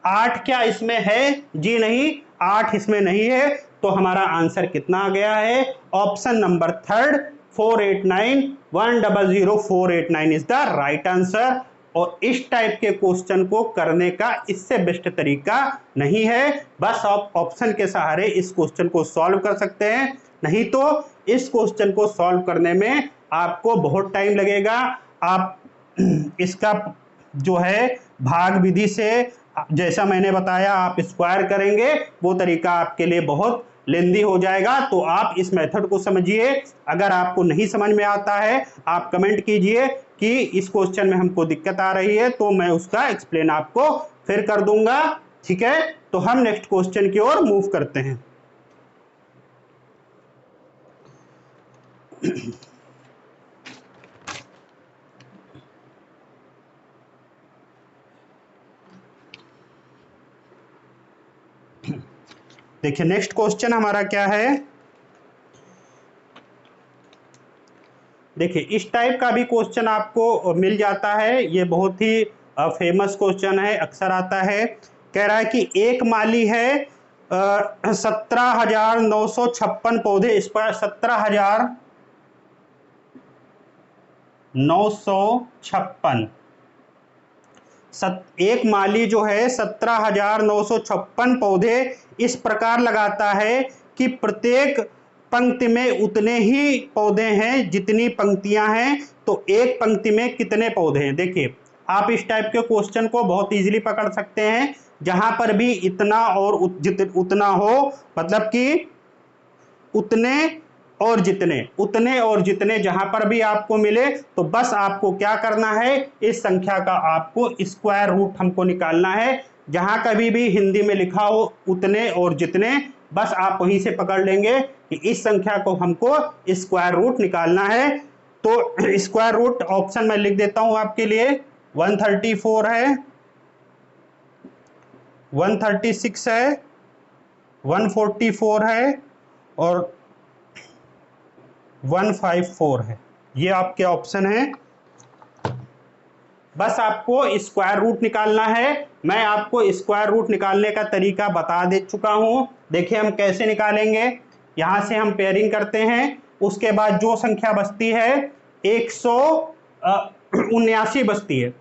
8 क्या इसमें है? जी नहीं, 8 इसमें नहीं है, तो हमारा आंसर कितना आ गया है? Option number third 489, 1 0 0 489 is the right answer. और इस टाइप के क्वेश्चन को करने का इससे बेस्ट तरीका नहीं है। बस आप ऑप्शन के सहारे इस क्वेश्चन को सॉल्व कर सकते हैं, नहीं तो इस क्वेश्चन को सॉल्व करने में आपको बहुत टाइम लगेगा। आप इसका जो है भाग विधि से, जैसा मैंने बताया आप स्क्वायर करेंगे, वो तरीका आपके लिए बहुत लेंदी हो जाएगा। तो आप इस मेथड को समझिए। अगर आपको नहीं समझ में आता है आप कमेंट कीजिए कि इस क्वेश्चन में हमको दिक्कत आ रही है, तो मैं उसका एक्सप्लेन आपको फिर कर दूंगा। ठीक है, तो हम नेक्स्ट क्वेश्चन की ओर मूव करते हैं। देखिए नेक्स्ट क्वेश्चन हमारा क्या है। देखिए इस टाइप का भी क्वेश्चन आपको मिल जाता है, ये बहुत ही फेमस क्वेश्चन है, अक्सर आता है। कह रहा है कि एक माली है 17,956 पौधे, इस पर 17,956 एक माली जो है 17,956 पौधे इस प्रकार लगाता है कि प्रत्येक पंक्ति में उतने ही पौधे हैं जितनी पंक्तियां हैं। तो एक पंक्ति में कितने पौधे हैं। देखिए आप इस टाइप के क्वेश्चन को बहुत इजीली पकड़ सकते हैं, जहां पर भी इतना और उतना हो, मतलब कि उतने और जितने जहां पर भी आपको मिले, तो बस आपको क्या करना है, इस संख्या का आपको स्क्वायर रूट हमको निकालना है। जहां कभी भी हिंदी में लिखा हो उतने और जितने, बस आप वहीं से पकड़ लेंगे कि इस संख्या को हमको स्क्वायर रूट निकालना है। तो स्क्वायर रूट ऑप्शन में लिख देता हूं आपके लिए। 134 है, 136 है, 144 है और 154 है। ये आपके ऑप्शन है। बस आपको स्क्वायर रूट निकालना है। मैं आपको स्क्वायर रूट निकालने का तरीका बता दे चुका हूं। देखिए हम कैसे निकालेंगे। यहां से हम पेयरिंग करते हैं, उसके बाद जो संख्या बचती है 179 बचती है।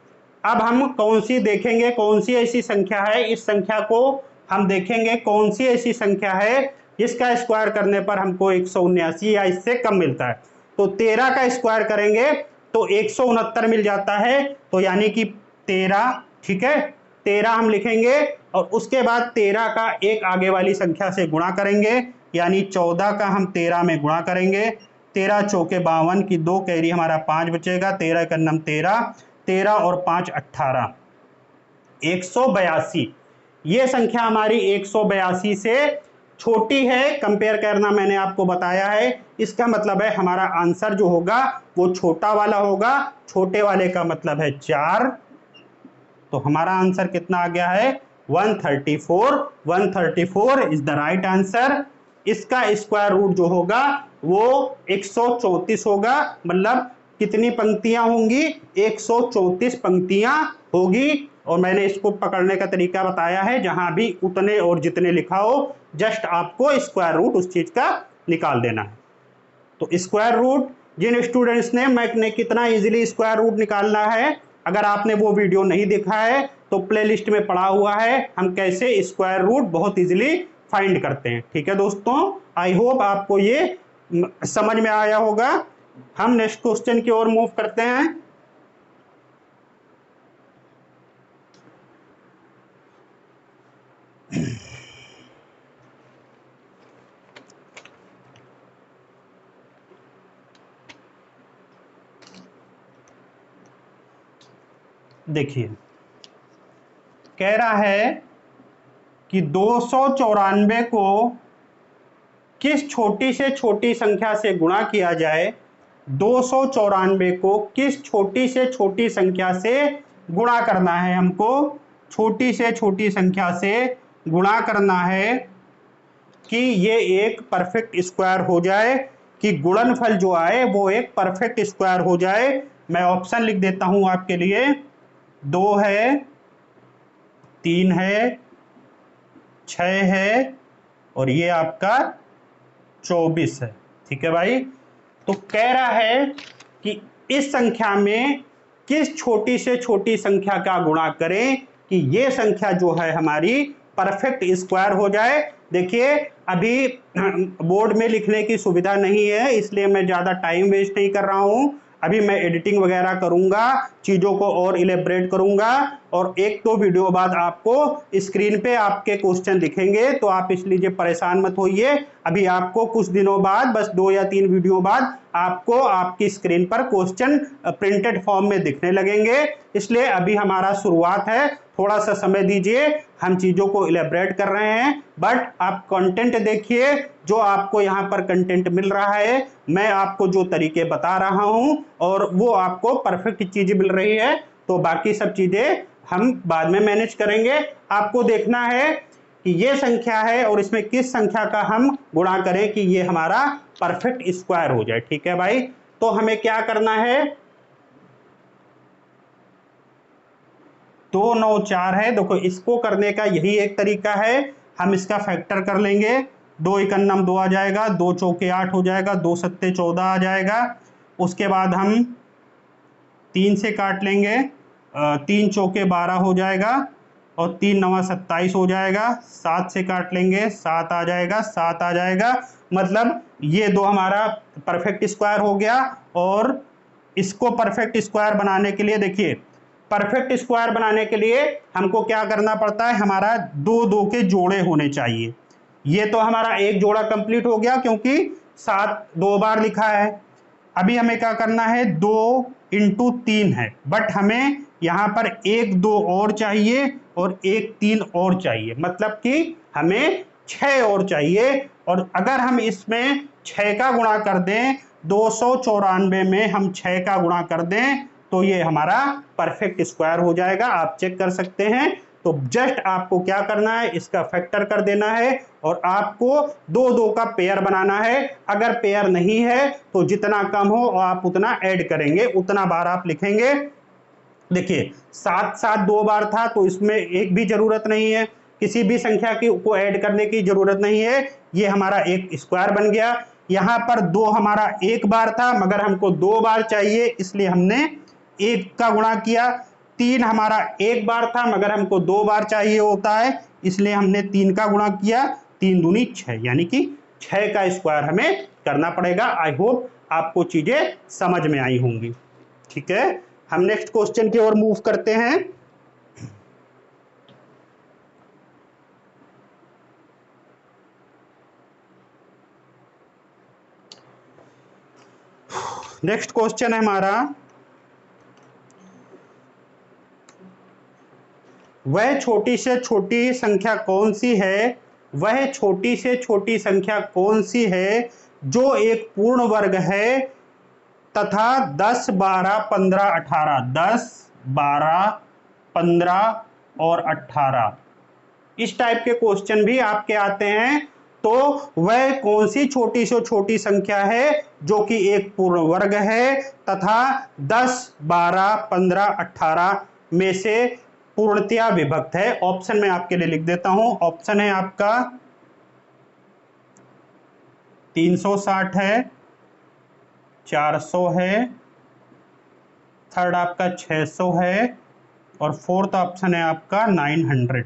अब हम कौन सी देखेंगे, कौन सी ऐसी संख्या है, इस संख्या को हम देखेंगे कौन सी ऐसी संख्या है जिसका स्क्वायर करने पर हमको 179 या इससे कम मिलता है। तो 13 का स्क्वायर करेंगे तो 169 मिल जाता है, तो यानी कि 13। ठीक है, 13 हम लिखेंगे और उसके बाद 13 का एक आगे वाली संख्या से गुणा करेंगे, यानी 14 का हम 13 में गुणा करेंगे। 13 चौके 52 की 2 कैरी हमारा 5 बचेगा। 13 का नम 13, 13 और 5 18, 182। ये संख्या हमारी 182 से छोटी है, कंपेयर करना मैंने आपको बताया है। इसका मतलब है हमारा आंसर जो होगा वो छोटा वाला होगा। छोटे वाले का मतलब है 4। तो हमारा आंसर कितना आ गया है 134। 134 इज द राइट आंसर। इसका स्क्वायर रूट जो होगा वो 134 होगा। मतलब कितनी पंक्तियां होंगी, 134 पंक्तियां होगी। और मैंने इसको पकड़ने का तरीका बताया है, जहां भी उतने और जितने लिखा हो जस्ट आपको स्क्वायर रूट उस चीज का निकाल देना है। तो स्क्वायर रूट जिन स्टूडेंट्स ने मैंने कितना इजीली स्क्वायर रूट निकालना है, अगर आपने वो वीडियो नहीं देखा है तो प्लेलिस्ट में पड़ा हुआ है, हम कैसे स्क्वायर रूट बहुत इजीली फाइंड करते हैं। ठीक है दोस्तों, आई होप आपको ये समझ में आया होगा। हम नेक्स्ट क्वेश्चन की ओर मूव करते हैं। देखिए कह रहा है कि 294 को किस छोटी से छोटी संख्या से गुणा किया जाए। 294 को किस छोटी से छोटी संख्या से गुणा करना है हमको। छोटी से छोटी संख्या से गुणा करना है कि ये एक परफेक्ट स्क्वायर हो जाए, कि गुणनफल जो आए वो एक परफेक्ट स्क्वायर हो जाए। मैं ऑप्शन लिख देता हूं आपके लिए। 2 है, 3 है, 6 है और ये आपका 24 है। ठीक है भाई, तो कह रहा है कि इस संख्या में किस छोटी से छोटी संख्या का गुणा करें कि ये संख्या जो है हमारी परफेक्ट स्क्वायर हो जाए। देखिए अभी बोर्ड में लिखने की सुविधा नहीं है, इसलिए मैं ज़्यादा टाइम वेस्ट नहीं कर रहा हूँ। अभी मैं एडिटिंग वगैरह करूंगा, चीज़ों को और इलेबरेट करूंगा, और 1-2 वीडियो बाद आपको स्क्रीन पे आपके क्वेश्चन दिखेंगे, तो आप इसलिए परेशान मत होइए। अभी आपको कुछ दिनों बाद, बस 2 या 3 वीडियो बाद आपको आपकी स्क्रीन पर क्वेश्चन प्रिंटेड फॉर्म में दिखने लगेंगे। इसलिए अभी हमारा शुरुआत है, थोड़ा सा समय दीजिए, हम चीज़ों को इलेबरेट कर रहे हैं। बट आप कंटेंट देखिए, जो आपको यहाँ पर कंटेंट मिल रहा है, मैं आपको जो तरीके बता रहा हूँ और वो आपको परफेक्ट चीज़ मिल रही है, तो बाकी सब चीज़ें हम बाद में मैनेज करेंगे। आपको देखना है कि ये संख्या है और इसमें किस संख्या का हम गुणा करें कि ये हमारा परफेक्ट स्क्वायर हो जाए। ठीक है भाई, तो हमें क्या करना है, 2 9 4 है। देखो इसको करने का यही एक तरीका है, हम इसका फैक्टर कर लेंगे। 2 एकन्नम 2 आ जाएगा, 2 चौके 8 हो जाएगा, 2 सत्ते 14 आ जाएगा। उसके बाद हम 3 से काट लेंगे, 3 चौके 12 हो जाएगा, और 3 9 27 हो जाएगा। 7 से काट लेंगे, 7 आ जाएगा, 7 आ जाएगा। मतलब ये दो हमारा परफेक्ट स्क्वायर हो गया। और इसको परफेक्ट स्क्वायर बनाने के लिए देखिए, परफेक्ट स्क्वायर बनाने के लिए हमको क्या करना पड़ता है, हमारा 2 2 के जोड़े होने चाहिए। ये तो हमारा एक जोड़ा कंप्लीट हो गया क्योंकि 7 2 बार लिखा है। अभी हमें क्या करना है, 2 × 3 है, बट हमें यहाँ पर 1 2 और चाहिए और 1 3 और चाहिए, मतलब कि हमें 6 और चाहिए। और अगर हम इसमें 6 का गुणा कर दें, 294 में हम 6 का गुणा कर दें, तो ये हमारा परफेक्ट स्क्वायर हो जाएगा। आप चेक कर सकते हैं। तो जस्ट आपको क्या करना है, इसका फैक्टर कर देना है और आपको 2 2 का पेयर बनाना है। अगर पेयर नहीं है तो जितना कम हो आप उतना ऐड करेंगे, उतना बार आप लिखेंगे। देखिए 7 7 2 बार था, तो इसमें एक भी जरूरत नहीं है, किसी भी संख्या को ऐड करने की जरूरत नहीं है। ये हमारा एक स्क्वायर बन गया। यहाँ पर 2 हमारा एक बार था, मगर हमको 2 बार चाहिए, इसलिए हमने 1 का गुणा किया। 3 हमारा एक बार था, मगर हमको 2 बार चाहिए होता है, इसलिए हमने 3 का गुणा किया। 3 दूनी 6, यानी कि 6 का स्क्वायर हमें करना पड़ेगा। आई होप आपको चीजें समझ में आई होंगी। ठीक है, हम नेक्स्ट क्वेश्चन की ओर मूव करते हैं। नेक्स्ट क्वेश्चन है हमारा, वह छोटी से छोटी संख्या कौन सी है, वह छोटी से छोटी संख्या कौन सी है जो एक पूर्ण वर्ग है तथा 10 12 15 18, 10 12 15 और 18 इस टाइप के क्वेश्चन भी आपके आते हैं। तो वह कौन सी छोटी से छोटी संख्या है जो कि एक पूर्ण वर्ग है तथा 10 12 15 18 में से पूर्णतया विभक्त है। ऑप्शन में आपके लिए लिख देता हूं। ऑप्शन है आपका 360 है, 400 है, थर्ड आपका 600 है, और फोर्थ ऑप्शन है आपका 900।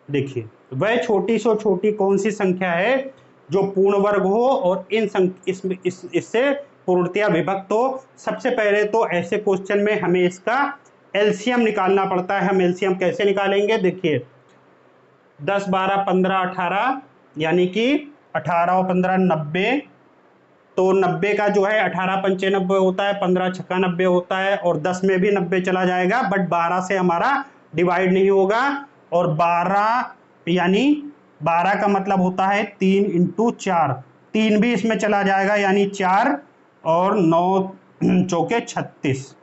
देखिए वह छोटी से छोटी कौन सी संख्या है जो पूर्ण वर्ग हो और इससे पूर्णतया विभक्त हो। सबसे पहले तो ऐसे क्वेश्चन में हमें इसका एलसीएम निकालना पड़ता है। हम एलसीएम कैसे निकालेंगे, देखिए 10 12 15 18 यानी कि 18 और 15 90, तो 90 का जो है 18 पंचे 90 होता है, 15 छक्का 90 होता है, और 10 में भी 90 चला जाएगा, बट 12 से हमारा डिवाइड नहीं होगा। और 12 यानी 12 का मतलब होता है 3 × 4, 3 भी इसमें चला जाएगा, यानी 4 और 9 चौके 36।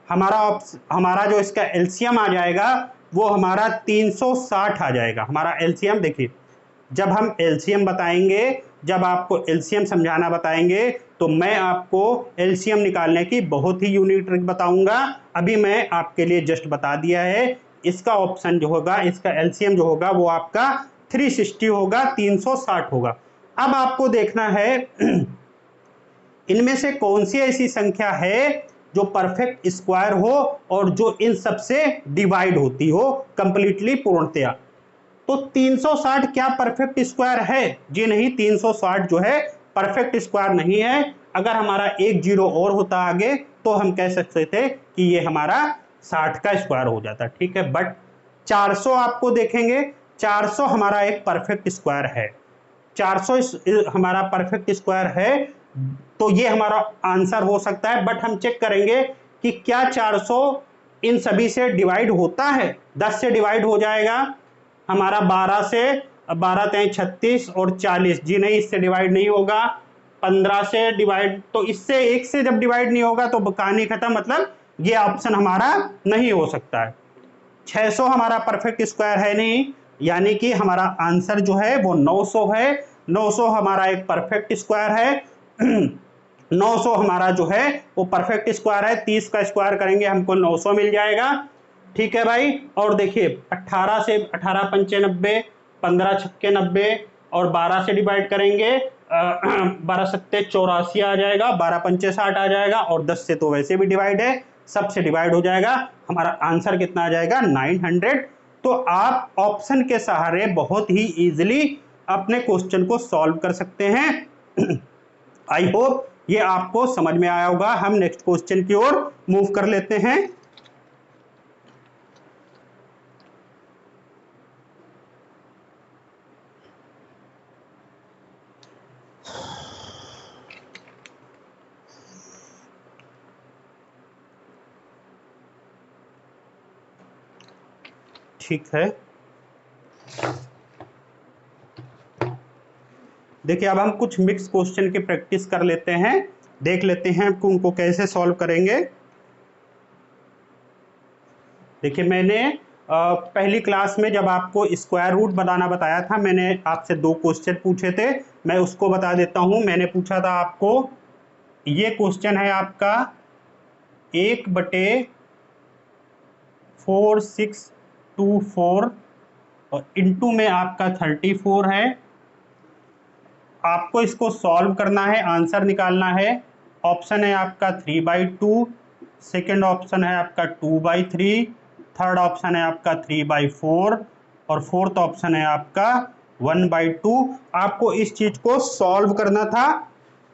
हमारा जो इसका एलसीएम आ जाएगा वो हमारा 360 आ जाएगा। हमारा एलसीएम देखिए, जब हम एलसीएम बताएंगे, जब आपको एलसीएम समझाना बताएंगे, तो मैं आपको एलसीएम निकालने की बहुत ही यूनिक ट्रिक बताऊंगा। अभी मैं आपके लिए जस्ट बता दिया है। इसका ऑप्शन जो होगा, इसका एलसीएम जो होगा वो आपका 360 होगा, 360 होगा। अब आपको देखना है इनमें से कौन सी ऐसी संख्या है जो परफेक्ट स्क्वायर हो और जो इन सब से डिवाइड होती हो कंप्लीटली, पूर्णतया। तो 360 क्या परफेक्ट स्क्वायर है? जी नहीं, 360 जो है परफेक्ट स्क्वायर नहीं है। अगर हमारा एक जीरो और होता आगे तो हम कह सकते थे कि ये हमारा 60 का स्क्वायर हो जाता, ठीक है। बट 400 आपको देखेंगे, 400 हमारा एक परफेक्ट स्क्वायर है। 400 हमारा परफेक्ट स्क्वायर है, तो ये हमारा आंसर हो सकता है। बट हम चेक करेंगे कि क्या 400 इन सभी से डिवाइड होता है? 10 से डिवाइड हो जाएगा हमारा, 12 से, 12 तें 36 और 40, जी नहीं, इससे डिवाइड नहीं होगा। 15 से डिवाइड, तो इससे एक से जब डिवाइड नहीं होगा तो कहानी खत्म, मतलब ये ऑप्शन हमारा नहीं हो सकता है। 600 हमारा परफेक्ट स्क्वायर है नहीं, यानी कि हमारा आंसर जो है वो 900 है। 900 हमारा एक परफेक्ट स्क्वायर है। 900 हमारा जो है वो परफेक्ट स्क्वायर है। 30 का स्क्वायर करेंगे हमको 900 मिल जाएगा, ठीक है भाई। और देखिए 18 से 18 पंचे 90, 15 छक्के 90 और 12 से डिवाइड करेंगे 12 सत्ते 84 आ जाएगा, 12 पंचे 60 आ जाएगा, और 10 से तो वैसे भी डिवाइड है, सबसे डिवाइड हो जाएगा। हमारा आंसर कितना आ जाएगा? 900। तो आप ऑप्शन के सहारे बहुत ही इजीली अपने क्वेश्चन को सॉल्व कर सकते हैं। आई होप ये आपको समझ में आया होगा। हम नेक्स्ट क्वेश्चन की ओर मूव कर लेते हैं। ठीक है, देखिए अब हम कुछ मिक्स क्वेश्चन की प्रैक्टिस कर लेते हैं, देख लेते हैं कि उनको कैसे सॉल्व करेंगे। देखिए मैंने पहली क्लास में जब आपको स्क्वायर रूट बनाना बताया था, मैंने आपसे 2 क्वेश्चन पूछे थे, मैं उसको बता देता हूं। मैंने पूछा था आपको, ये क्वेश्चन है आपका 1/4624 और इंटू में आपका 34 है। आपको इसको सॉल्व करना है, आंसर निकालना है। ऑप्शन है आपका 3/2, सेकेंड ऑप्शन है आपका 2/3, थर्ड ऑप्शन है आपका 3/4 और फोर्थ ऑप्शन है आपका 1/2। आपको इस चीज को सॉल्व करना था,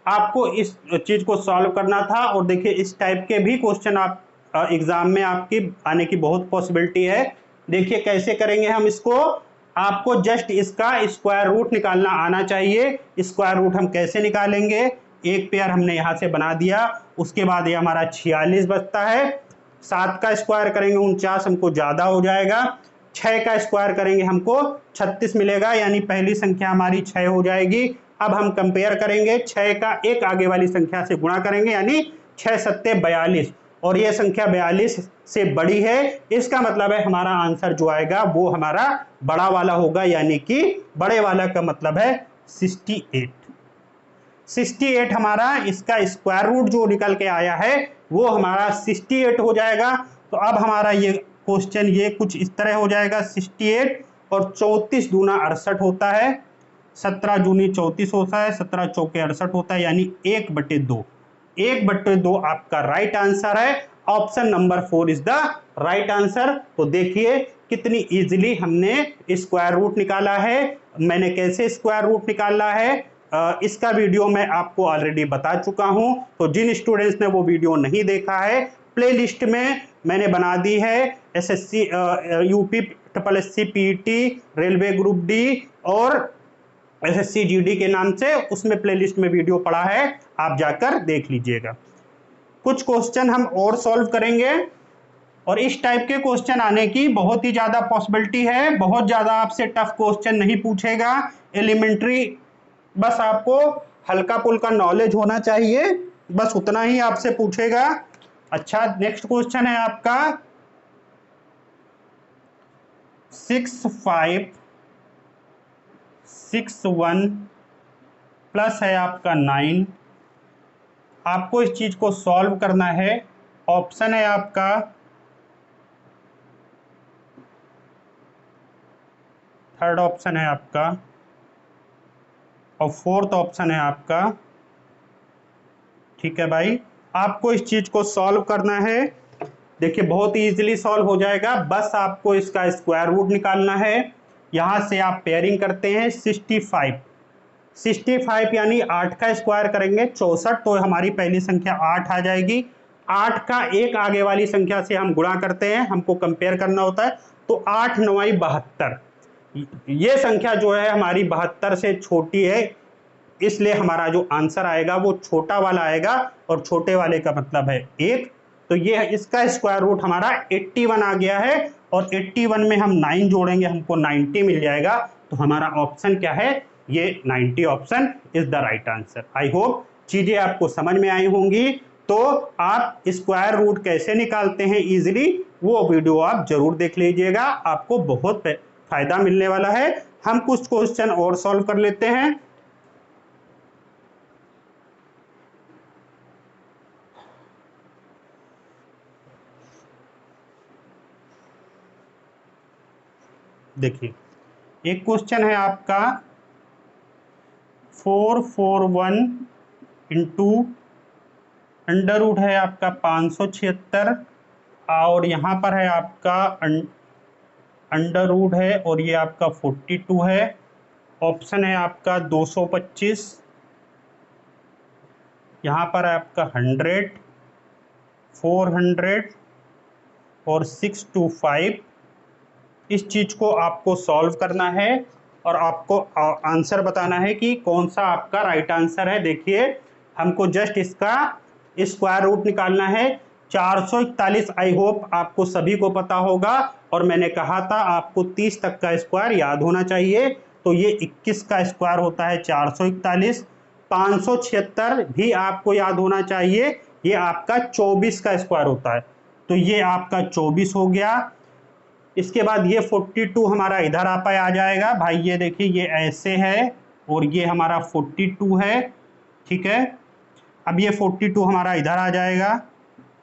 आपको इस चीज को सॉल्व करना था। और देखिए इस टाइप के भी क्वेश्चन आप एग्जाम में आपकी आने की बहुत पॉसिबिलिटी है। देखिए कैसे करेंगे हम इसको, आपको जस्ट इसका स्क्वायर रूट निकालना आना चाहिए। स्क्वायर रूट हम कैसे निकालेंगे? एक पेयर हमने यहां से बना दिया, उसके बाद ये हमारा 46 बचता है। 7 का स्क्वायर करेंगे 49, हमको ज्यादा हो जाएगा। 6 का स्क्वायर करेंगे हमको 36 मिलेगा, यानी पहली संख्या हमारी 6 हो जाएगी। अब हम कंपेयर करेंगे, 6 का एक आगे वाली संख्या से गुणा करेंगे, यानी 6 सत्ते 42, और यह संख्या 42 से बड़ी है। इसका मतलब है हमारा आंसर जो आएगा वो हमारा बड़ा वाला होगा, यानी कि बड़े वाला का मतलब है 68। 68 हमारा, इसका स्क्वायर रूट जो निकल के आया है वो हमारा 68 हो जाएगा। तो अब हमारा ये क्वेश्चन ये कुछ इस तरह हो जाएगा, 68 और 34 दूना 68 होता है, 17 दूनी 34 होता है, 17 चौके 68 होता है, यानी 1/2। 1/2 आपका राइट आंसर है। Option number 4 is the right answer. तो देखिए कितनी इजीली हमने स्क्वायर रूट निकाला है। मैंने कैसे स्क्वायर रूट निकाला है इसका वीडियो मैं आपको ऑलरेडी बता चुका हूं। तो जिन स्टूडेंट्स ने वो वीडियो नहीं देखा है, प्लेलिस्ट में मैंने बना दी है, SSC UP SSC PET railway group D और SSC GD के नाम से, उसमें प्लेलिस्ट में वीडियो पड़ा है, आप जाकर देख लीजिएगा। कुछ क्वेश्चन हम और सॉल्व करेंगे, और इस टाइप के क्वेश्चन आने की बहुत ही ज्यादा पॉसिबिलिटी है। बहुत ज्यादा आपसे टफ क्वेश्चन नहीं पूछेगा, एलिमेंट्री, बस आपको हल्का पुल्का नॉलेज होना चाहिए, बस उतना ही आपसे पूछेगा। अच्छा, नेक्स्ट क्वेश्चन है आपका 6561 प्लस है आपका 9। आपको इस चीज को सॉल्व करना है। ऑप्शन है आपका थर्ड ऑप्शन है आपका, और फोर्थ ऑप्शन है आपका ठीक है भाई, आपको इस चीज को सॉल्व करना है। देखिए बहुत ही इजीली सॉल्व हो जाएगा, बस आपको इसका स्क्वायर रूट निकालना है। यहां से आप पेयरिंग करते हैं 65 यानी 8 का स्क्वायर करेंगे 64, तो हमारी पहली संख्या 8 आ जाएगी। 8 का एक आगे वाली संख्या से हम गुणा करते हैं, हमको कंपेयर करना होता है। तो 8 9 72, ये संख्या जो है हमारी 72 से छोटी है, इसलिए हमारा जो आंसर आएगा वो छोटा वाला आएगा, और छोटे वाले का मतलब है 1। तो ये इसका स्क्वायर रूट हमारा 81 आ गया है, और 81 में हम 9 जोड़ेंगे, हमको 90 मिल जाएगा। तो हमारा ऑप्शन क्या है, ये 90 option is the right answer. I hope चीजें आपको समझ में आई होंगी। तो आप स्क्वायर रूट कैसे निकालते हैं इजीली, वो वीडियो आप जरूर देख लीजिएगा, आपको बहुत फायदा मिलने वाला है। हम कुछ क्वेश्चन और सॉल्व कर लेते हैं। देखिए एक क्वेश्चन है आपका 441 इंटू अंडर रूट है आपका 576, और यहाँ पर है आपका अंडर रूट है, और ये आपका 42 है। ऑप्शन है आपका 225, यहाँ पर है आपका 100, 400 और 625। इस चीज को आपको सॉल्व करना है और आपको आंसर बताना है कि कौन सा आपका राइट आंसर है। देखिए हमको जस्ट इसका स्क्वायर रूट निकालना है। 441 आई होप आपको सभी को पता होगा, और मैंने कहा था आपको 30 तक का स्क्वायर याद होना चाहिए। तो ये 21 का स्क्वायर होता है 441। 576 भी आपको याद होना चाहिए, ये आपका 24 का स्क्वायर होता है, तो ये आपका 24 हो गया। इसके बाद ये 42 हमारा इधर आ जाएगा भाई, ये देखिए ये ऐसे है, और ये हमारा 42 है, ठीक है। अब ये 42 हमारा इधर आ जाएगा,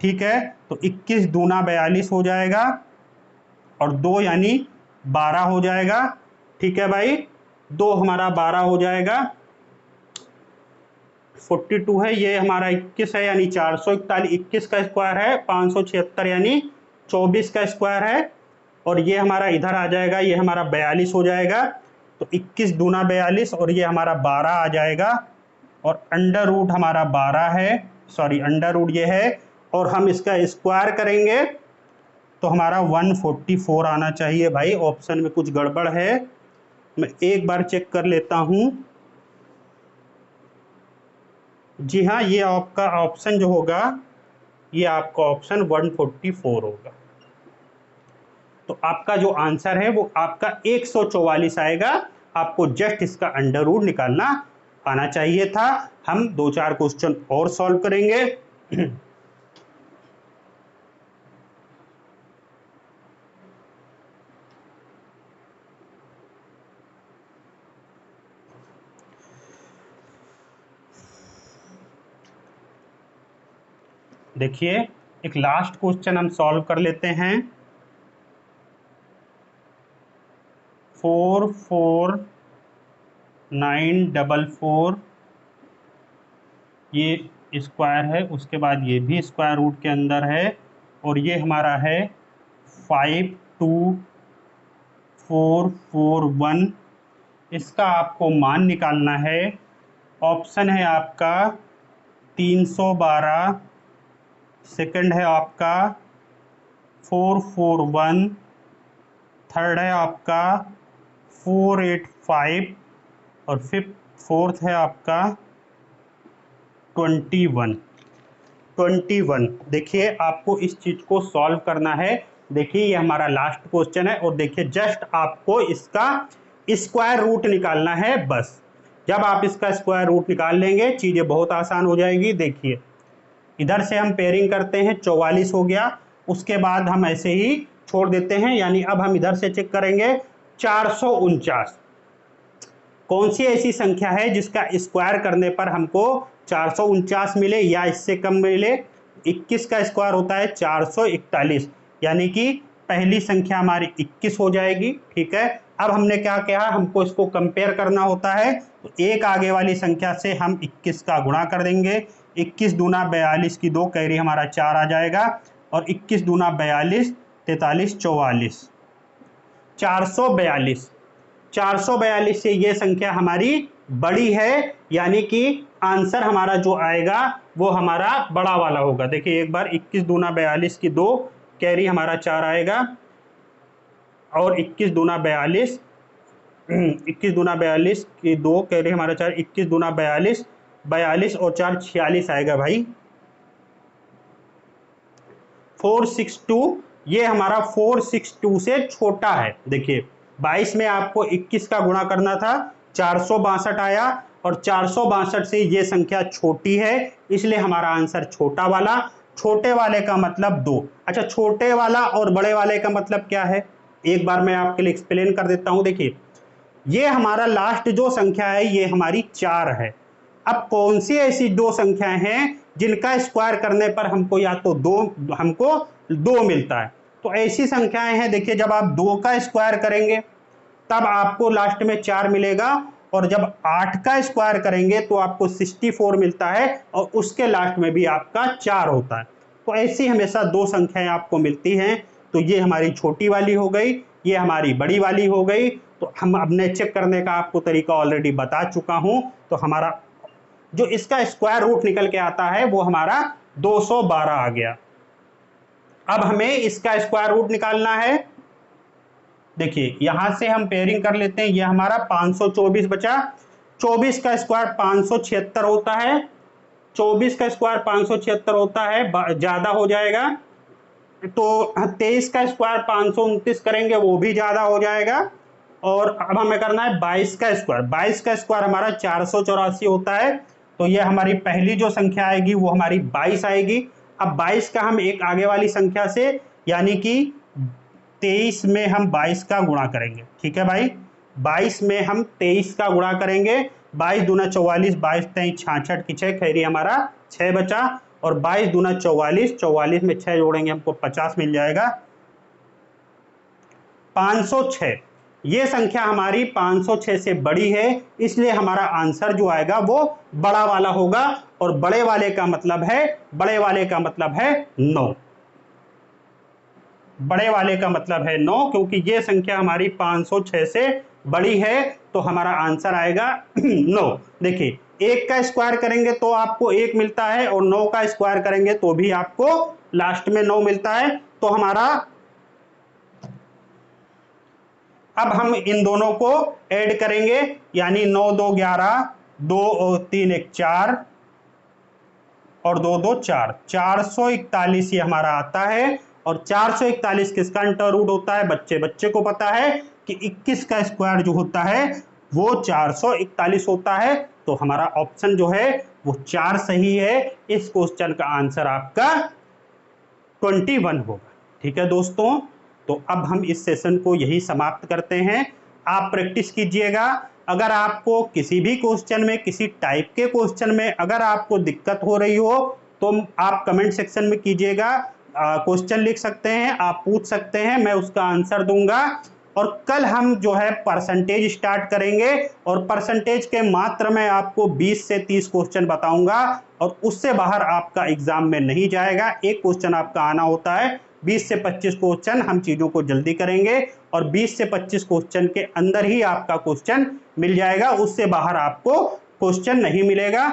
ठीक है। तो 21 दूना 42 हो जाएगा, और 2 यानी 12 हो जाएगा, ठीक है भाई। 2 हमारा 12 हो जाएगा। 42 है, ये हमारा 21 है, यानी 441 21 का स्क्वायर है। 576 यानी 24 का स्क्वायर है, और ये हमारा इधर आ जाएगा, ये हमारा 42 हो जाएगा। तो 21 दूना 42, और ये हमारा 12 आ जाएगा, और अंडर रूट हमारा 12 है, सॉरी अंडर रूट ये है, और हम इसका स्क्वायर करेंगे तो हमारा 144 आना चाहिए। भाई ऑप्शन में कुछ गड़बड़ है, मैं एक बार चेक कर लेता हूं। जी हाँ, ये आपका ऑप्शन जो होगा, ये आपका ऑप्शन 144 होगा। तो आपका जो आंसर है वो आपका 144 आएगा। आपको जस्ट इसका अंडर रूट निकालना आना चाहिए था। हम 2-4 क्वेश्चन और सॉल्व करेंगे। देखिए एक लास्ट क्वेश्चन हम सॉल्व कर लेते हैं। 44944, ये स्क्वायर है, उसके बाद ये भी स्क्वायर रूट के अंदर है, और ये हमारा है 52441। इसका आपको मान निकालना है। ऑप्शन है आपका 312, सेकंड है आपका 441, थर्ड है आपका 485, और फोर्थ है आपका 21। देखिए आपको इस चीज को सॉल्व करना है। देखिए ये हमारा लास्ट क्वेश्चन है, और देखिए जस्ट आपको इसका स्क्वायर रूट निकालना है बस। जब आप इसका स्क्वायर रूट निकाल लेंगे चीजें बहुत आसान हो जाएगी। देखिए इधर से हम पेयरिंग करते हैं, 44 हो गया, उसके बाद हम ऐसे ही छोड़ देते हैं, यानी अब हम इधर से चेक करेंगे 449। कौन सी ऐसी संख्या है जिसका स्क्वायर करने पर हमको 449 मिले या इससे कम मिले। 21 का स्क्वायर होता है 441, यानी कि पहली संख्या हमारी 21 हो जाएगी, ठीक है। अब हमने क्या किया, हमको इसको कंपेयर करना होता है, तो एक आगे वाली संख्या से हम 21 का गुणा कर देंगे। 21 दूना 42 की 2 कैरी हमारा 4 आ जाएगा, और 21 दूना 42, 43, 44, 442। 442 से ये संख्या हमारी बड़ी है, यानी कि आंसर हमारा जो आएगा वो हमारा बड़ा वाला होगा। देखिए एक बार 21 दूना 42 की 2 कैरी हमारा 4 आएगा, और 21 दूना 42 21 दूना 42 की 2 कैरी हमारा 4, 21 दूना 42, 42 और 4 46 आएगा भाई। 462, ये हमारा 462 से छोटा है। देखिए 22 में आपको 21 का गुणा करना था, 462 आया, और 462 से ये संख्या छोटी है, इसलिए हमारा आंसर छोटा वाला। छोटे वाले का मतलब 2। अच्छा, छोटे वाला और बड़े वाले का मतलब क्या है, एक बार मैं आपके लिए एक्सप्लेन कर देता हूं। देखिए ये हमारा लास्ट जो संख्या है ये हमारी 4 है। अब कौन सी ऐसी दो संख्याएं हैं जिनका स्क्वायर करने पर हमको या तो 2 मिलता है। तो ऐसी संख्याएं हैं, देखिए जब आप 2 का स्क्वायर करेंगे तब आपको लास्ट में 4 मिलेगा, और जब 8 का स्क्वायर करेंगे तो आपको 64 मिलता है, और उसके लास्ट में भी आपका 4 होता है। तो ऐसी हमेशा 2 संख्याएं आपको मिलती हैं। तो ये हमारी छोटी वाली हो गई, ये हमारी बड़ी वाली हो गई। तो हम अपने चेक करने का आपको तरीका ऑलरेडी बता चुका हूं। तो हमारा जो इसका स्क्वायर रूट निकल के आता है वो हमारा 212 आ गया। अब हमें इसका स्क्वायर रूट निकालना है। देखिए यहां से हम पेयरिंग कर लेते हैं, ये हमारा 524 बचा। 24 का स्क्वायर 576 होता है, 24 का स्क्वायर 576 होता है, ज्यादा हो जाएगा। तो 23 का स्क्वायर 529 करेंगे, वो भी ज्यादा हो जाएगा। और अब हमें करना है 22 का स्क्वायर। 22 का स्क्वायर हमारा 484 होता है। तो ये हमारी पहली जो संख्या आएगी वो हमारी 22 आएगी। अब 22 का हम एक आगे वाली संख्या से, यानी कि 23 में हम 22 का गुणा करेंगे। ठीक है भाई, 22 में हम 23 का गुणा करेंगे। 22 दूना 44, 22 तेईस 66 की 6 खैरी हमारा 6 बचा, और 22 दूना 44, 44 में 6 जोड़ेंगे हमको 50 मिल जाएगा। 506, ये संख्या हमारी 506 से बड़ी है, इसलिए हमारा आंसर जो आएगा वो बड़ा वाला होगा। और बड़े वाले का मतलब है 9। बड़े वाले का मतलब है 9, क्योंकि ये संख्या हमारी 506 से बड़ी है, तो हमारा आंसर आएगा 9। देखिए 1 का स्क्वायर करेंगे तो आपको 1 मिलता है, और 9 का स्क्वायर करेंगे तो भी आपको लास्ट में 9 मिलता है। तो हमारा, अब हम इन दोनों को ऐड करेंगे, यानी 9 2 11, 2 और 3 1 4, और 2 2 4, 441 ये हमारा आता है। और 441 किसका अंडर रूट होता है, बच्चे को पता है कि 21 का स्क्वायर जो होता है वो 441 होता है। तो हमारा ऑप्शन जो है वो 4 सही है। इस क्वेश्चन का आंसर आपका 21 होगा। ठीक है दोस्तों, तो अब हम इस सेशन को यही समाप्त करते हैं। आप प्रैक्टिस कीजिएगा। अगर आपको किसी भी क्वेश्चन में, किसी टाइप के क्वेश्चन में अगर आपको दिक्कत हो रही हो तो आप कमेंट सेक्शन में कीजिएगा, क्वेश्चन लिख सकते हैं, आप पूछ सकते हैं, मैं उसका आंसर दूंगा। और कल हम जो है परसेंटेज स्टार्ट करेंगे, और परसेंटेज के मात्र मैं आपको 20 से 30 क्वेश्चन बताऊंगा, और उससे बाहर आपका एग्जाम में नहीं जाएगा। एक क्वेश्चन आपका आना होता है, 20 से 25 क्वेश्चन हम चीज़ों को जल्दी करेंगे, और 20 से 25 क्वेश्चन के अंदर ही आपका क्वेश्चन मिल जाएगा, उससे बाहर आपको क्वेश्चन नहीं मिलेगा।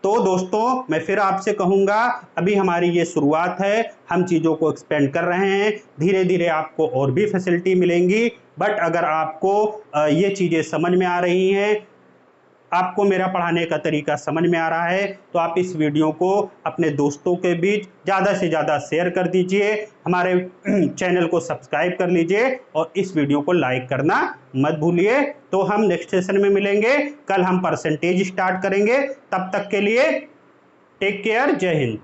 तो दोस्तों मैं फिर आपसे कहूँगा, अभी हमारी ये शुरुआत है, हम चीज़ों को एक्सपेंड कर रहे हैं, धीरे धीरे आपको और भी फैसिलिटी मिलेंगी। बट अगर आपको ये चीज़ें समझ में आ रही हैं, आपको मेरा पढ़ाने का तरीका समझ में आ रहा है, तो आप इस वीडियो को अपने दोस्तों के बीच ज़्यादा से ज़्यादा शेयर कर दीजिए, हमारे चैनल को सब्सक्राइब कर लीजिए, और इस वीडियो को लाइक करना मत भूलिए। तो हम नेक्स्ट सेशन में मिलेंगे, कल हम परसेंटेज स्टार्ट करेंगे। तब तक के लिए टेक केयर, जय हिंद।